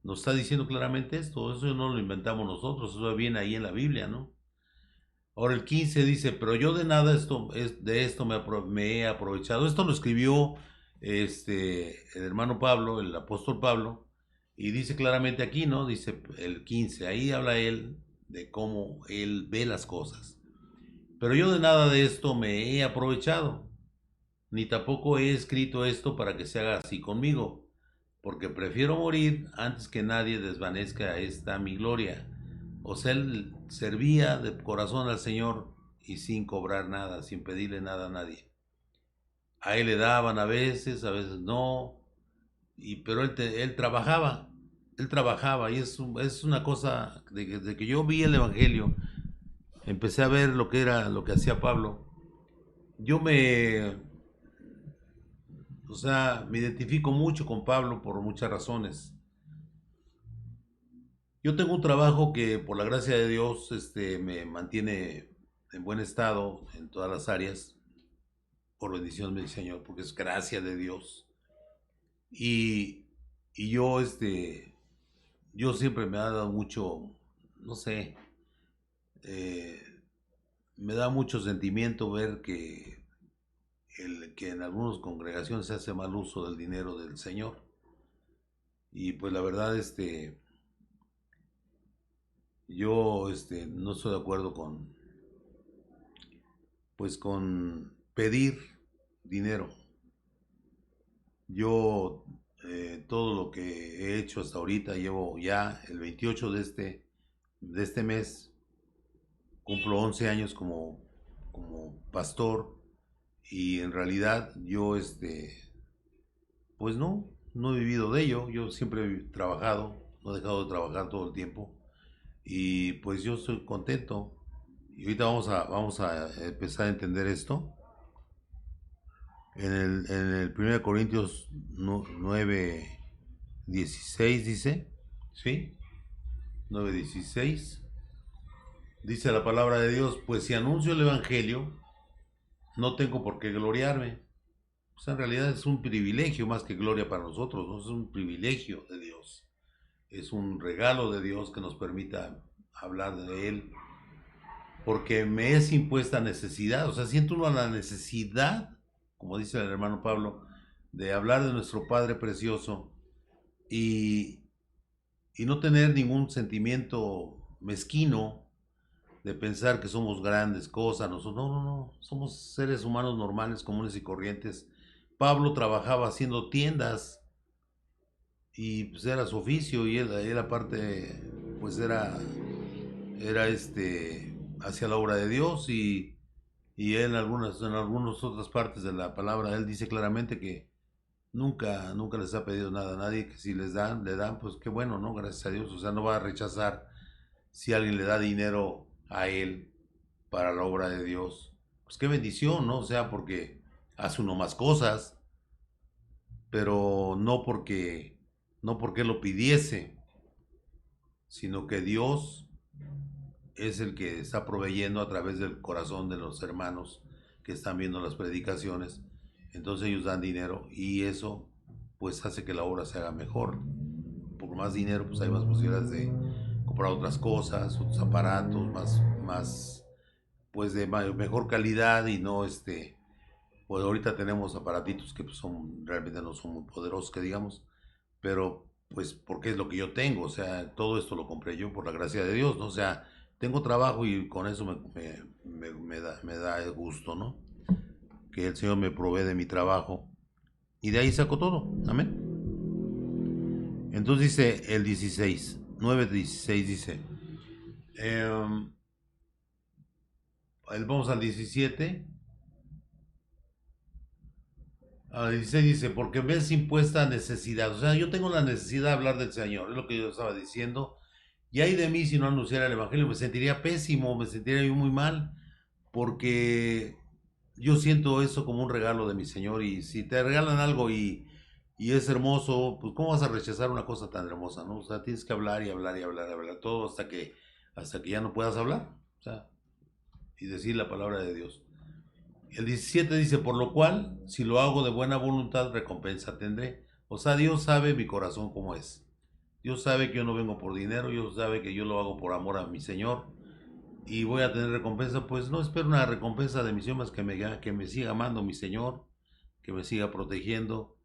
nos está diciendo claramente esto. Eso no lo inventamos nosotros, eso viene ahí en la Biblia, ¿no? Ahora el 15 dice, pero yo de nada de esto me he aprovechado. Esto lo escribió el hermano Pablo, el apóstol Pablo, y dice claramente aquí, ¿no? Dice el 15, ahí habla él de cómo él ve las cosas. Pero yo de nada de esto me he aprovechado, ni tampoco he escrito esto para que se haga así conmigo, porque prefiero morir antes que nadie desvanezca esta mi gloria. O sea, él servía de corazón al Señor y sin cobrar nada, sin pedirle nada a nadie. A él le daban a veces no, pero él trabajaba y es una cosa, desde que yo vi el Evangelio, empecé a ver lo que era, lo que hacía Pablo. Yo me identifico mucho con Pablo por muchas razones. Yo tengo un trabajo que por la gracia de Dios me mantiene en buen estado en todas las áreas, por bendición del Señor, porque es gracia de Dios. Y, y yo siempre me ha dado mucho, no sé, eh, me da mucho sentimiento ver que en algunas congregaciones se hace mal uso del dinero del Señor. Y pues la verdad, yo no estoy de acuerdo con pedir dinero. Yo todo lo que he hecho hasta ahorita, llevo ya el 28 de este mes, cumplo 11 años como pastor, y en realidad yo pues no he vivido de ello. Yo siempre he trabajado, no he dejado de trabajar todo el tiempo, y pues yo estoy contento. Y ahorita vamos a empezar a entender esto. En el 1 Corintios 9, 16 dice, ¿sí? 9:16 dice la palabra de Dios, pues si anuncio el Evangelio, no tengo por qué gloriarme. Pues en realidad es un privilegio más que gloria para nosotros, ¿no? Es un privilegio de Dios. Es un regalo de Dios que nos permita hablar de Él, porque me es impuesta necesidad. O sea, siento uno la necesidad, como dice el hermano Pablo, de hablar de nuestro Padre precioso, y, y no tener ningún sentimiento mezquino de pensar que somos grandes cosas. Nosotros no, somos seres humanos normales, comunes y corrientes. Pablo trabajaba haciendo tiendas y pues era su oficio, y él aparte pues era hacia la obra de Dios, y él en algunas otras partes de la palabra él dice claramente que nunca les ha pedido nada a nadie, que si le dan, pues qué bueno, ¿no? Gracias a Dios. O sea, no va a rechazar si alguien le da dinero a él para la obra de Dios. Pues qué bendición, ¿no? O sea, porque hace uno más cosas, pero no porque lo pidiese, sino que Dios es el que está proveyendo a través del corazón de los hermanos que están viendo las predicaciones. Entonces ellos dan dinero, y eso pues hace que la obra se haga mejor. Por más dinero pues hay más posibilidades de comprar otras cosas, otros aparatos más pues de mejor calidad, y no pues ahorita tenemos aparatitos que pues realmente no son muy poderosos, que digamos, pero pues porque es lo que yo tengo. O sea, todo esto lo compré yo por la gracia de Dios, ¿no? O sea, tengo trabajo y con eso me da gusto, ¿no? Que el Señor me provee de mi trabajo, Y de ahí sacó todo. Amén. Entonces dice el 16, 9:16 dice, eh, vamos al 17. Al 16 dice, porque ves impuesta necesidad. O sea, yo tengo la necesidad de hablar del Señor, es lo que yo estaba diciendo. Y hay de mí si no anunciara el Evangelio, me sentiría pésimo, me sentiría yo muy mal, porque yo siento eso como un regalo de mi Señor. Y si te regalan algo y es hermoso, pues ¿cómo vas a rechazar una cosa tan hermosa, no? O sea, tienes que hablar y hablar y hablar y hablar todo hasta que ya no puedas hablar, o sea, y decir la palabra de Dios. El 17 dice, por lo cual, si lo hago de buena voluntad, recompensa tendré. O sea, Dios sabe mi corazón cómo es. Dios sabe que yo no vengo por dinero, Dios sabe que yo lo hago por amor a mi Señor. Y voy a tener recompensa, pues no espero una recompensa de mis más que me siga amando mi Señor, que me siga protegiendo,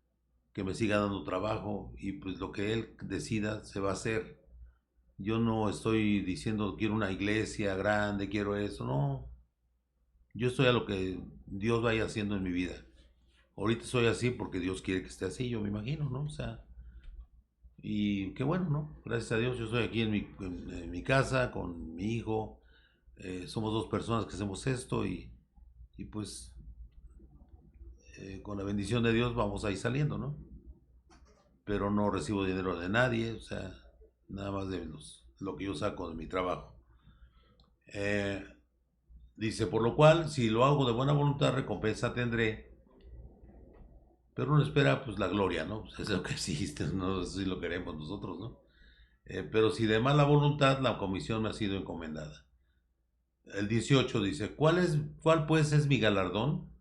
que me siga dando trabajo, y pues lo que Él decida se va a hacer. Yo no estoy diciendo quiero una iglesia grande, quiero eso, no. Yo estoy a lo que Dios vaya haciendo en mi vida. Ahorita soy así porque Dios quiere que esté así, yo me imagino, ¿no? O sea, y qué bueno, ¿no? Gracias a Dios yo estoy aquí en mi casa con mi hijo. Somos dos personas que hacemos esto y pues con la bendición de Dios vamos a ir saliendo, ¿no? Pero no recibo dinero de nadie, o sea, nada más de lo que yo saco de mi trabajo. Eh, Dice, por lo cual, si lo hago de buena voluntad, recompensa tendré. Pero uno espera, pues, la gloria, ¿no? Pues es lo que existe, no sé si lo queremos nosotros, ¿no? Pero si de mala voluntad, la comisión me ha sido encomendada. El 18 dice, ¿cuál pues es mi galardón?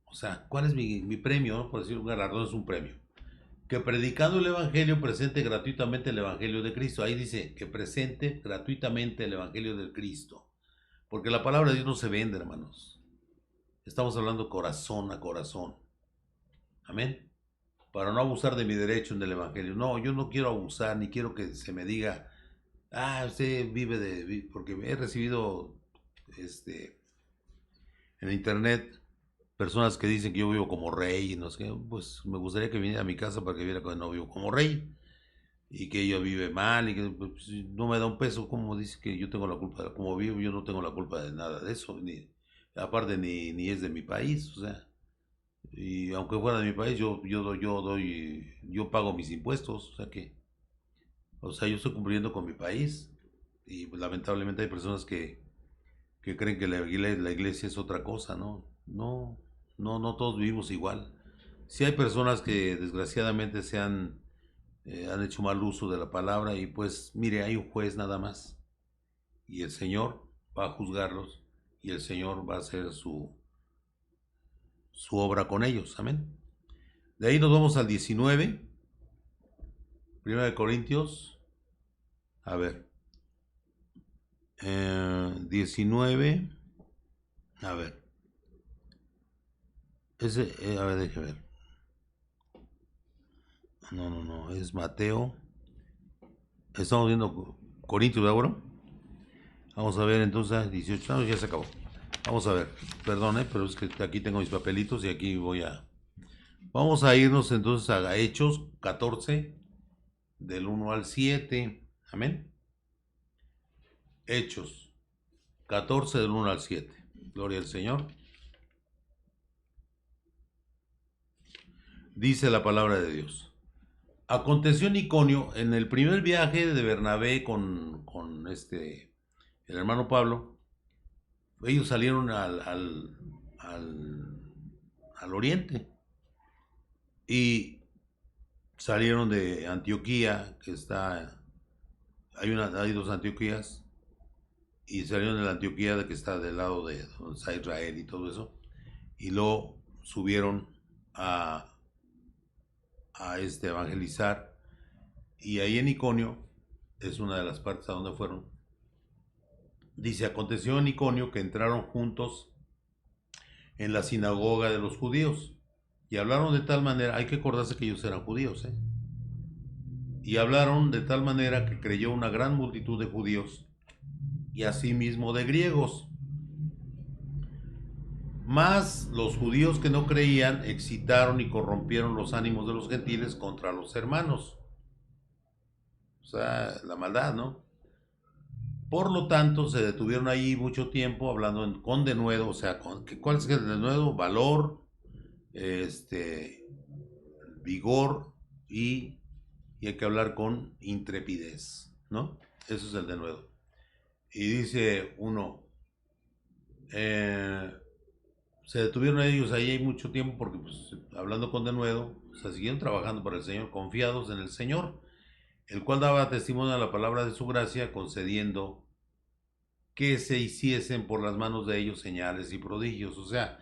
O sea, ¿cuál es mi premio? ¿No? Por decir, un galardón es un premio. Que predicando el Evangelio presente gratuitamente el Evangelio de Cristo. Ahí dice que presente gratuitamente el Evangelio del Cristo. Porque la palabra de Dios no se vende, hermanos. Estamos hablando corazón a corazón. Amén. Para no abusar de mi derecho en el Evangelio. No, yo no quiero abusar, ni quiero que se me diga, usted vive porque he recibido en internet personas que dicen que yo vivo como rey y no sé qué. Pues me gustaría que viniera a mi casa para que viera que no vivo como rey y que ella vive mal y que pues, no me da un peso. Como dice que yo tengo la culpa de cómo vivo, yo no tengo la culpa de nada de eso, aparte ni es de mi país, o sea, y aunque fuera de mi país, yo pago mis impuestos, o sea, yo estoy cumpliendo con mi país. Y pues, lamentablemente hay personas que creen que la iglesia es otra cosa, ¿no? No, no todos vivimos igual. Sí hay personas que desgraciadamente han hecho mal uso de la palabra, y pues mire, hay un juez nada más y el Señor va a juzgarlos y el Señor va a hacer su obra con ellos, amén. De ahí nos vamos al 19, 1 Corintios, a ver, 19, a ver, a ver, déjeme ver, no, es Mateo, estamos viendo Corintios de ahora. Vamos a ver entonces, 18, no, ya se acabó. Vamos a ver, perdón, pero es que aquí tengo mis papelitos y aquí vamos a irnos entonces a Hechos 14, del 1 al 7, amén. Hechos 14, del 1 al 7, gloria al Señor. Dice la palabra de Dios. Aconteció en Iconio, en el primer viaje de Bernabé con el hermano Pablo, ellos salieron al oriente y salieron de Antioquía, hay dos Antioquías, y salieron de la Antioquía que está del lado de donde está Israel y todo eso, y luego subieron a evangelizar, y ahí en Iconio es una de las partes a donde fueron. Dice, aconteció en Iconio que entraron juntos en la sinagoga de los judíos y hablaron de tal manera, hay que acordarse que ellos eran judíos, y hablaron de tal manera que creyó una gran multitud de judíos y asimismo de griegos. Mas los judíos que no creían excitaron y corrompieron los ánimos de los gentiles contra los hermanos. O sea, la maldad, ¿no? Por lo tanto, se detuvieron ahí mucho tiempo hablando con denuedo, o sea, ¿cuál es el denuedo? Valor, vigor y hay que hablar con intrepidez, ¿no? Eso es el denuedo. Y dice uno, se detuvieron ellos ahí mucho tiempo porque, pues, hablando con denuedo, o sea, siguieron trabajando para el Señor, confiados en el Señor, el cual daba testimonio a la palabra de su gracia, concediendo que se hiciesen por las manos de ellos señales y prodigios. O sea,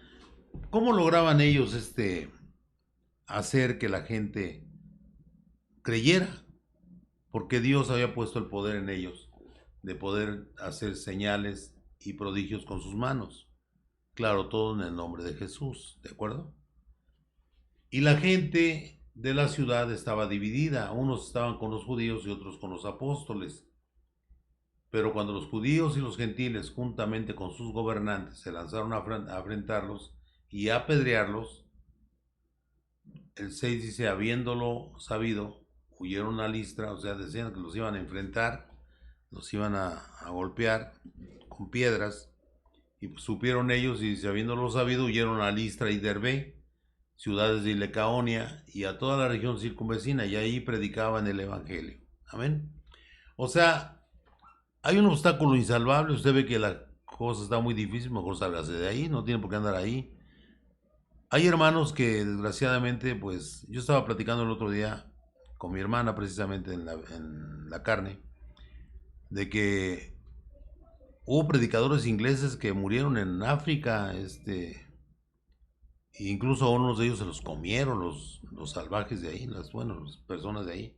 ¿cómo lograban ellos hacer que la gente creyera? Porque Dios había puesto el poder en ellos de poder hacer señales y prodigios con sus manos. Claro, todo en el nombre de Jesús, ¿de acuerdo? Y la gente de la ciudad estaba dividida. Unos estaban con los judíos y otros con los apóstoles. Pero cuando los judíos y los gentiles, juntamente con sus gobernantes, se lanzaron a afrentarlos y a apedrearlos, el 6 dice, habiéndolo sabido, huyeron a Listra, o sea, decían que los iban a enfrentar, los iban a golpear con piedras, y pues supieron ellos, y dice, habiéndolo sabido, huyeron a Listra y Derbe, ciudades de Licaonia, y a toda la región circunvecina, y ahí predicaban el evangelio. Amén. O sea, hay un obstáculo insalvable, usted ve que la cosa está muy difícil, mejor sálgase de ahí, no tiene por qué andar ahí. Hay hermanos que desgraciadamente, pues yo estaba platicando el otro día con mi hermana precisamente en la carne, de que hubo predicadores ingleses que murieron en África, e incluso a unos de ellos se los comieron los salvajes de ahí, las personas de ahí.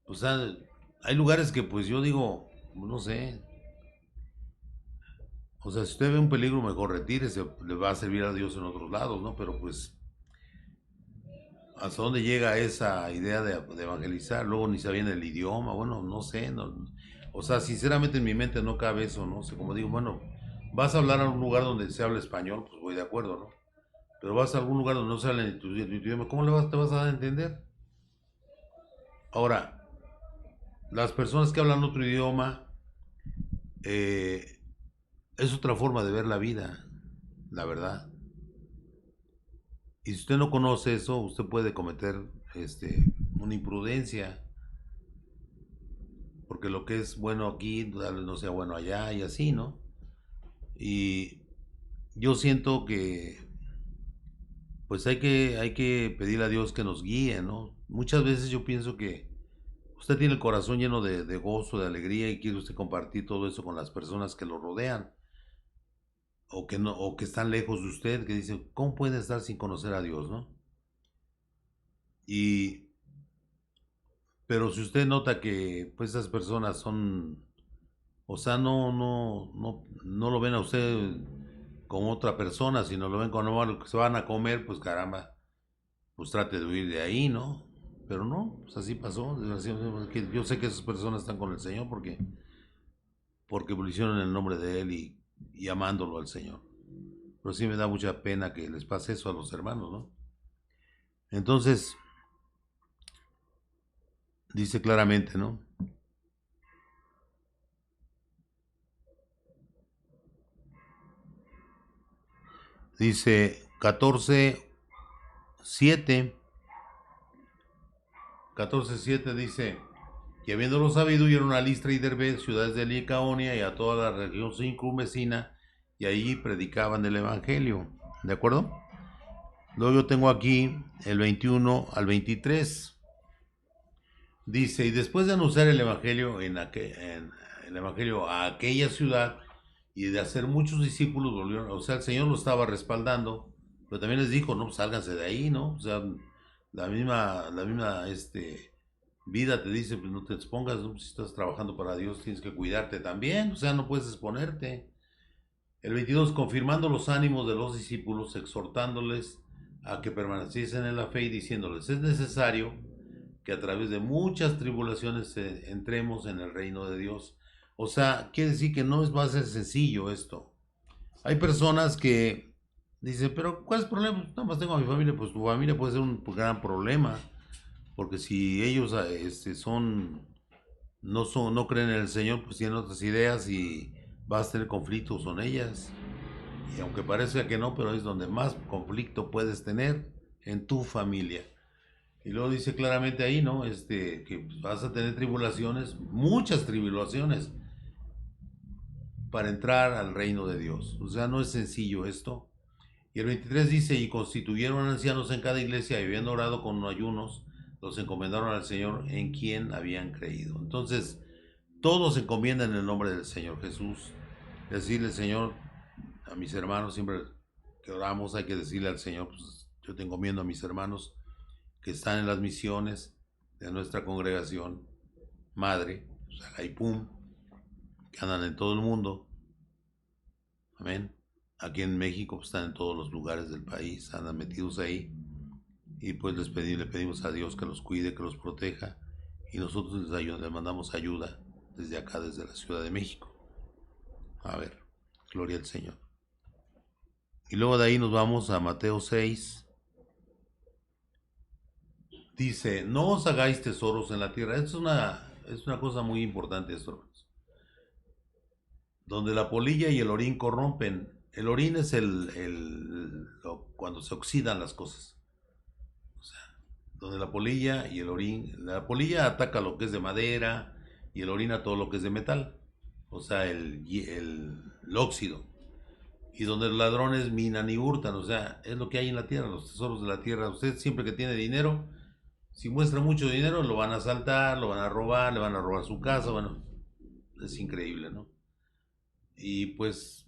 O sea, hay lugares que pues yo digo, no sé, o sea, si usted ve un peligro, mejor retírese, le va a servir a Dios en otros lados, ¿no? Pero pues, ¿hasta dónde llega esa idea de evangelizar? Luego ni sabían el idioma, bueno, no sé, no, o sea, sinceramente en mi mente no cabe eso, ¿no? O sea, como digo, bueno, vas a hablar a un lugar donde se habla español, pues voy de acuerdo, ¿no? Pero vas a algún lugar donde no se habla ni tu idioma, ¿cómo te vas a dar a entender? Ahora, las personas que hablan otro idioma, eh, es otra forma de ver la vida, la verdad. Y si usted no conoce eso, usted puede cometer una imprudencia, porque lo que es bueno aquí, tal vez no sea bueno allá y así, ¿no? Y yo siento que pues hay que pedir a Dios que nos guíe, ¿no? Muchas veces yo pienso que usted tiene el corazón lleno de gozo, de alegría y quiere usted compartir todo eso con las personas que lo rodean o que no, o que están lejos de usted, que dicen, ¿cómo puede estar sin conocer a Dios, no? Y pero si usted nota que pues esas personas son, o sea, no lo ven a usted como otra persona, sino lo ven como algo que se van a comer, pues caramba, pues trate de huir de ahí, ¿no? Pero no, pues así pasó, desgraciadamente, yo sé que esas personas están con el Señor porque lo hicieron en el nombre de Él y amándolo al Señor. Pero sí me da mucha pena que les pase eso a los hermanos, ¿no? Entonces, dice claramente, ¿no? Dice 14:7, 14:7 dice, y habiéndolo sabido, huyeron a Listra y Derbe, ciudades de Licaonia y a toda la región circunvecina, y allí predicaban el Evangelio. ¿De acuerdo? Luego yo tengo aquí el 21 al 23. Dice, y después de anunciar el Evangelio el Evangelio a aquella ciudad y de hacer muchos discípulos, volvieron, o sea, el Señor lo estaba respaldando, pero también les dijo, no, pues sálganse de ahí, ¿no? O sea, la misma vida te dice, pues no te expongas, ¿no? Si estás trabajando para Dios, tienes que cuidarte también, o sea, no puedes exponerte. El 22, confirmando los ánimos de los discípulos, exhortándoles a que permaneciesen en la fe y diciéndoles, es necesario que a través de muchas tribulaciones entremos en el reino de Dios. O sea, quiere decir que no va a ser sencillo esto. Hay personas que Dice, pero ¿cuál es el problema? Pues, nada más tengo a mi familia. Pues tu familia puede ser un gran problema, porque si ellos no creen en el Señor, pues tienen otras ideas y vas a tener conflictos con ellas. Y aunque parezca que no, pero es donde más conflicto puedes tener, en tu familia. Y luego dice claramente ahí, ¿no? Que vas a tener tribulaciones, muchas tribulaciones, para entrar al reino de Dios. O sea, no es sencillo esto. Y el 23 dice, y constituyeron ancianos en cada iglesia, y habiendo orado con ayunos, los encomendaron al Señor en quien habían creído. Entonces, todos se encomiendan en el nombre del Señor Jesús. Decirle, Señor, a mis hermanos, siempre que oramos hay que decirle al Señor, pues yo te encomiendo a mis hermanos que están en las misiones de nuestra congregación madre, o sea, Jaipum, que andan en todo el mundo, amén. Aquí en México pues, están en todos los lugares del país, andan metidos ahí, y pues le pedimos a Dios que los cuide, que los proteja, y nosotros les mandamos ayuda desde acá, desde la Ciudad de México. A ver, gloria al Señor. Y luego de ahí nos vamos a Mateo 6. Dice, no os hagáis tesoros en la tierra. Es una cosa muy importante esto. Donde la polilla y el orín corrompen. El orín es cuando se oxidan las cosas. O sea, donde la polilla y el orín. La polilla ataca lo que es de madera y el orín a todo lo que es de metal. O sea, el óxido. Y donde los ladrones minan y hurtan. O sea, es lo que hay en la tierra, los tesoros de la tierra. Usted siempre que tiene dinero, si muestra mucho dinero, lo van a asaltar, lo van a robar, le van a robar su casa. Bueno, es increíble, ¿no? Y pues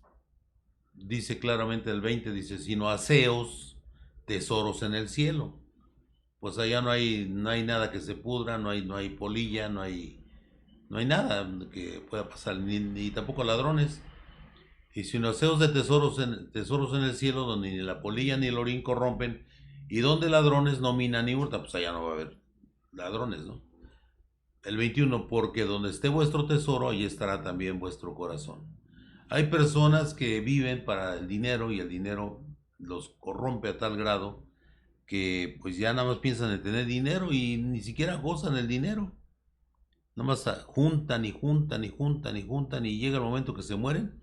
dice claramente el 20, dice, sino aseos, tesoros en el cielo. Pues allá no hay nada que se pudra, no hay polilla, no hay nada que pueda pasar, ni tampoco ladrones. Y sino aseos de tesoros en el cielo, donde ni la polilla ni el orín corrompen, y donde ladrones no minan ni hurtan, pues allá no va a haber ladrones, ¿no? El 21, porque donde esté vuestro tesoro, ahí estará también vuestro corazón. Hay personas que viven para el dinero y el dinero los corrompe a tal grado que pues ya nada más piensan en tener dinero y ni siquiera gozan el dinero. Nada más juntan y juntan y juntan y juntan y llega el momento que se mueren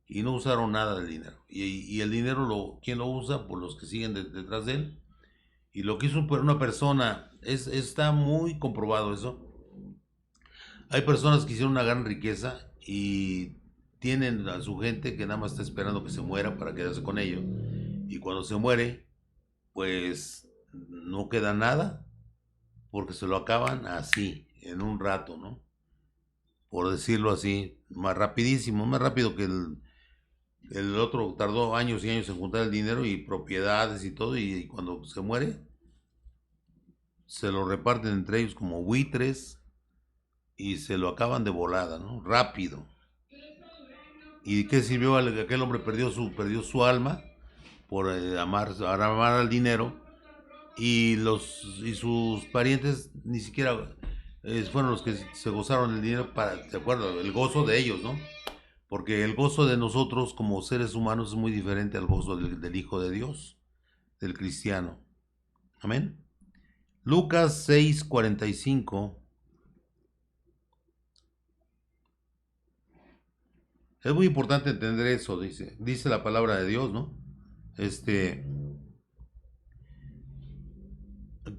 y no usaron nada del dinero. Y el dinero, ¿quién lo usa? Pues los que siguen detrás de él. Y lo que hizo una persona, está muy comprobado eso. Hay personas que hicieron una gran riqueza y tienen a su gente que nada más está esperando que se muera para quedarse con ellos. Y cuando se muere, pues no queda nada porque se lo acaban así, en un rato, ¿no? Por decirlo así, más rapidísimo, más rápido que el otro tardó años y años en juntar el dinero y propiedades y todo, y cuando se muere, se lo reparten entre ellos como buitres y se lo acaban de volada, ¿no? Rápido. ¿Y qué sirvió? Aquel hombre perdió su alma por amar al dinero y sus parientes ni siquiera fueron los que se gozaron del dinero ¿de acuerdo? El gozo de ellos, ¿no? Porque el gozo de nosotros como seres humanos es muy diferente al gozo del Hijo de Dios, del cristiano. Amén. Lucas 6:45. Es muy importante entender eso, dice la palabra de Dios, ¿no?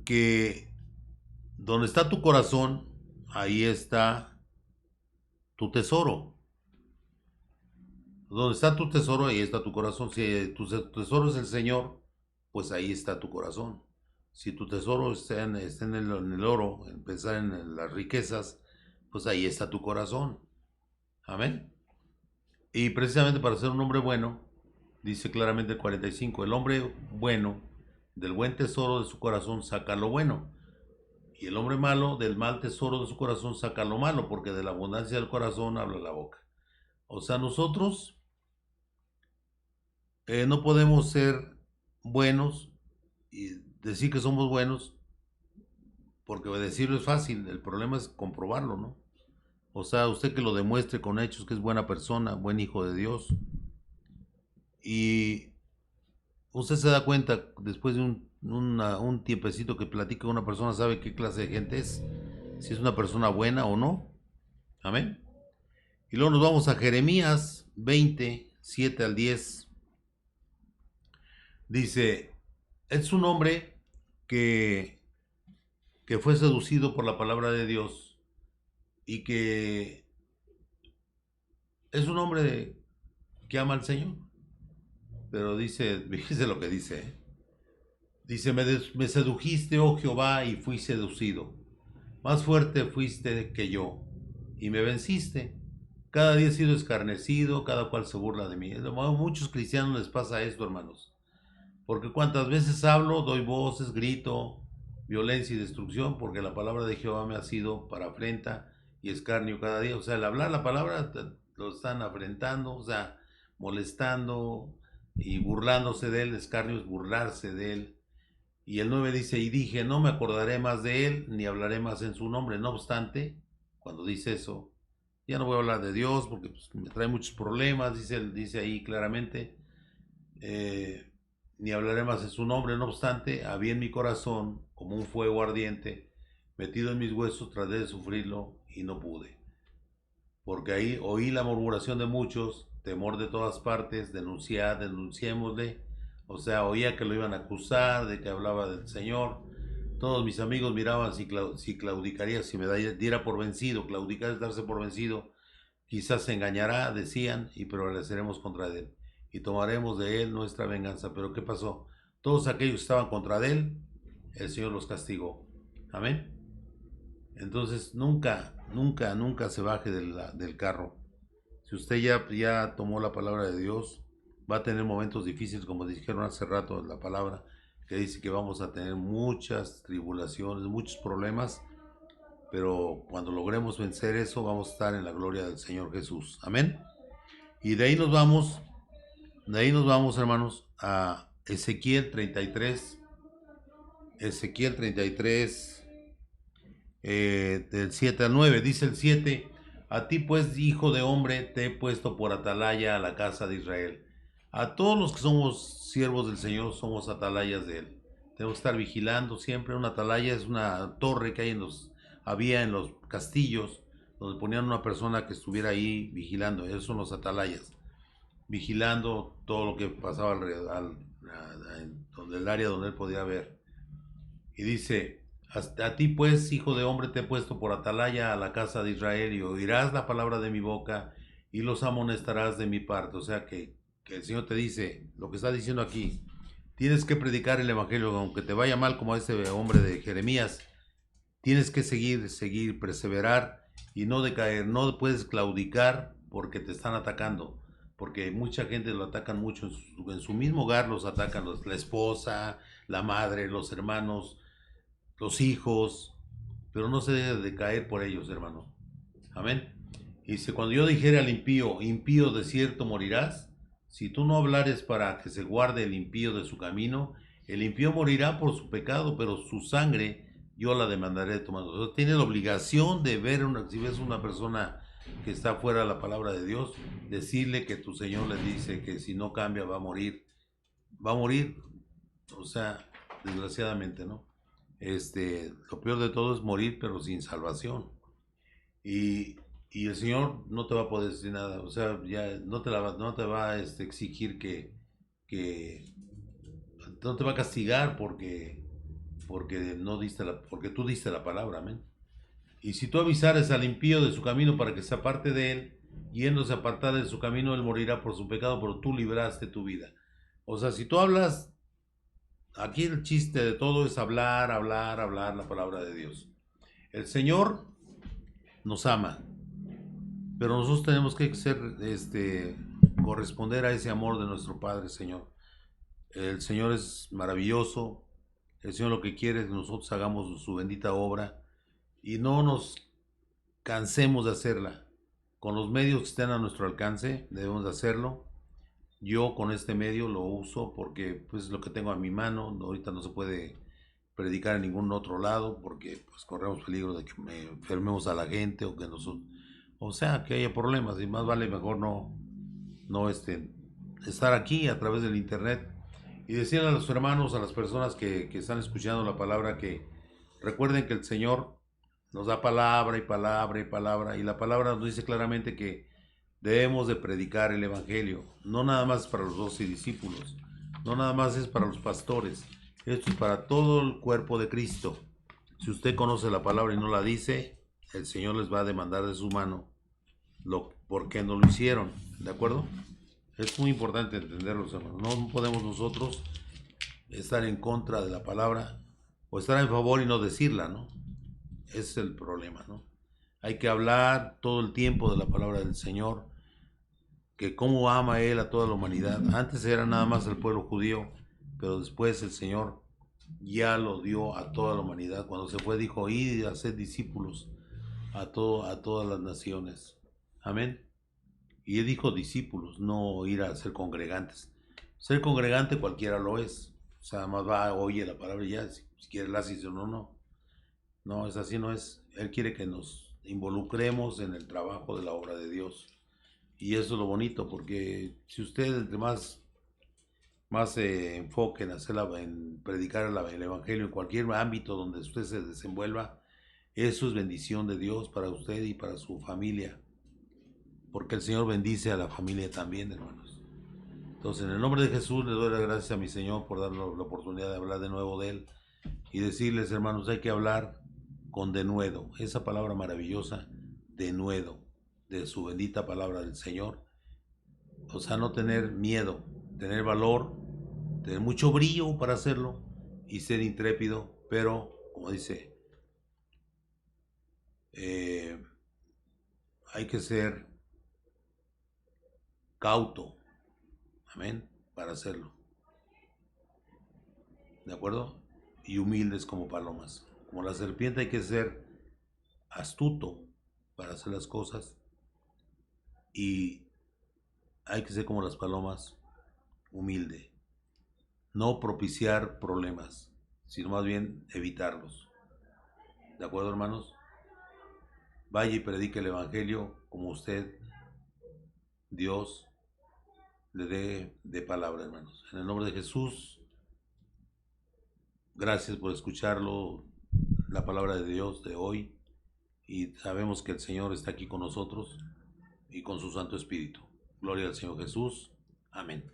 Que donde está tu corazón, ahí está tu tesoro. Donde está tu tesoro, ahí está tu corazón. Si tu tesoro es el Señor, pues ahí está tu corazón. Si tu tesoro está en el oro, en pensar en las riquezas, pues ahí está tu corazón. Amén. Y precisamente para ser un hombre bueno, dice claramente el 45, el hombre bueno, del buen tesoro de su corazón saca lo bueno. Y el hombre malo, del mal tesoro de su corazón saca lo malo, porque de la abundancia del corazón habla la boca. O sea, nosotros no podemos ser buenos y decir que somos buenos, porque decirlo es fácil, el problema es comprobarlo, ¿no? O sea, usted que lo demuestre con hechos que es buena persona, buen hijo de Dios. Y usted se da cuenta después de un tiempecito que platica una persona, sabe qué clase de gente es, si es una persona buena o no. Amén. Y luego nos vamos a Jeremías 20, 7 al 10. Dice, es un hombre que, que fue seducido por la palabra de Dios y que es un hombre que ama al Señor. Pero dice, fíjese lo que dice, ¿eh? Dice, me sedujiste, oh Jehová, y fui seducido. Más fuerte fuiste que yo, y me venciste. Cada día he sido escarnecido, cada cual se burla de mí. A muchos cristianos les pasa esto, hermanos. Porque cuantas veces hablo, doy voces, grito, violencia y destrucción, porque la palabra de Jehová me ha sido para afrenta y escarnio cada día. O sea, al hablar la palabra lo están afrentando, o sea, molestando y burlándose de él. Escarnio es burlarse de él. Y el 9 dice, y dije, no me acordaré más de él, ni hablaré más en su nombre. No obstante, cuando dice eso, ya no voy a hablar de Dios porque pues, me trae muchos problemas, dice ahí claramente, eh, ni hablaré más en su nombre. No obstante, había en mi corazón como un fuego ardiente, metido en mis huesos, traté de sufrirlo y no pude. Porque ahí oí la murmuración de muchos, temor de todas partes, denunciémosle. O sea, oía que lo iban a acusar, de que hablaba del Señor. Todos mis amigos miraban si claudicaría, si me diera por vencido. Claudicar es darse por vencido. Quizás se engañará, decían, y prevaleceremos contra él. Y tomaremos de él nuestra venganza. Pero ¿qué pasó? Todos aquellos que estaban contra él, el Señor los castigó. Amén. Entonces nunca se baje del carro. Si usted ya tomó la palabra de Dios, va a tener momentos difíciles, como dijeron hace rato en la palabra, que dice que vamos a tener muchas tribulaciones, muchos problemas, pero cuando logremos vencer eso, vamos a estar en la gloria del Señor Jesús. Amén. Y de ahí nos vamos, hermanos, a Ezequiel 33. Ezequiel 33, del 7 al 9. Dice el 7, a ti pues, hijo de hombre, te he puesto por atalaya a la casa de Israel. A todos los que somos siervos del Señor somos atalayas de Él. Tenemos que estar vigilando siempre. Una atalaya es una torre que había en los castillos, donde ponían una persona que estuviera ahí vigilando. Esos son los atalayas. Vigilando todo lo que pasaba alrededor, donde el área donde él podía ver. Y dice, a ti pues, hijo de hombre, te he puesto por atalaya a la casa de Israel y oirás la palabra de mi boca y los amonestarás de mi parte. O sea que el Señor te dice, lo que está diciendo aquí, tienes que predicar el evangelio, aunque te vaya mal como a ese hombre de Jeremías, tienes que seguir, perseverar y no decaer, no puedes claudicar porque te están atacando. Porque mucha gente lo atacan mucho en su mismo hogar, los atacan la esposa, la madre, los hermanos, los hijos, pero no se debe de caer por ellos, hermano. Amén. Y dice, cuando yo dijere al impío, impío de cierto morirás, si tú no hablares para que se guarde el impío de su camino, el impío morirá por su pecado, pero su sangre yo la demandaré de tu mano. O sea, tienes la obligación de ver, si ves una persona que está fuera de la palabra de Dios, decirle que tu Señor le dice que si no cambia va a morir. Va a morir, o sea, desgraciadamente, ¿no? Lo peor de todo es morir, pero sin salvación. Y, y el Señor no te va a poder decir nada, o sea, ya no te va a exigir que no te va a castigar porque tú diste la palabra, amén. Y si tú avisares al impío de su camino para que se aparte de él, yéndose a apartar de su camino, él morirá por su pecado, pero tú libraste tu vida. O sea, si tú hablas, aquí el chiste de todo es hablar la palabra de Dios. El Señor nos ama, pero nosotros tenemos que corresponder a ese amor de nuestro Padre, Señor. El Señor es maravilloso. El Señor lo que quiere es que nosotros hagamos su bendita obra y no nos cansemos de hacerla. Con los medios que estén a nuestro alcance debemos de hacerlo. Yo con este medio lo uso porque pues, es lo que tengo a mi mano. Ahorita no se puede predicar en ningún otro lado porque pues, corremos peligro de que me enfermemos a la gente o que nosotros, o sea, que haya problemas y más vale mejor no estar aquí a través del internet Y decían a los hermanos, a las personas que están escuchando la palabra, que recuerden que el Señor nos da palabra y palabra y palabra, y la palabra nos dice claramente que debemos de predicar el Evangelio. No nada más es para los 12 discípulos, no nada más es para los pastores, esto es para todo el cuerpo de Cristo. Si usted conoce la palabra y no la dice, el Señor les va a demandar de su mano por qué no lo hicieron, ¿de acuerdo? Es muy importante entenderlo, hermanos. No podemos nosotros estar en contra de la palabra o estar en favor y no decirla, ¿no? Ese es el problema, ¿no? Hay que hablar todo el tiempo de la palabra del Señor, que cómo ama Él a toda la humanidad. Antes era nada más el pueblo judío, pero después el Señor ya lo dio a toda la humanidad. Cuando se fue dijo, id a ser discípulos a todas las naciones. Amén. Y él dijo discípulos, no ir a ser congregantes. Ser congregante cualquiera lo es. O sea, más va, oye la palabra y ya, si quiere la haces o no, no. No, es así, no es. Él quiere que nos involucremos en el trabajo de la obra de Dios. Y eso es lo bonito, porque si usted entre más se enfoque en, en predicar el Evangelio en cualquier ámbito donde usted se desenvuelva, eso es bendición de Dios para usted y para su familia. Porque el Señor bendice a la familia también, hermanos. Entonces, en el nombre de Jesús, le doy las gracias a mi Señor por darnos la oportunidad de hablar de nuevo de Él y decirles, hermanos, hay que hablar con denuedo, esa palabra maravillosa, denuedo, de su bendita palabra del Señor. O sea, no tener miedo, tener valor, tener mucho brillo para hacerlo y ser intrépido, pero, como dice, hay que ser cauto, amén, para hacerlo. ¿De acuerdo? Y humildes como palomas. Como la serpiente hay que ser astuto para hacer las cosas y hay que ser como las palomas, humilde. No propiciar problemas, sino más bien evitarlos. ¿De acuerdo, hermanos? Vaya y predique el Evangelio como usted, Dios, le dé de palabra, hermanos. En el nombre de Jesús, gracias por escucharlo, la palabra de Dios de hoy. Y sabemos que el Señor está aquí con nosotros y con su Santo Espíritu. Gloria al Señor Jesús. Amén.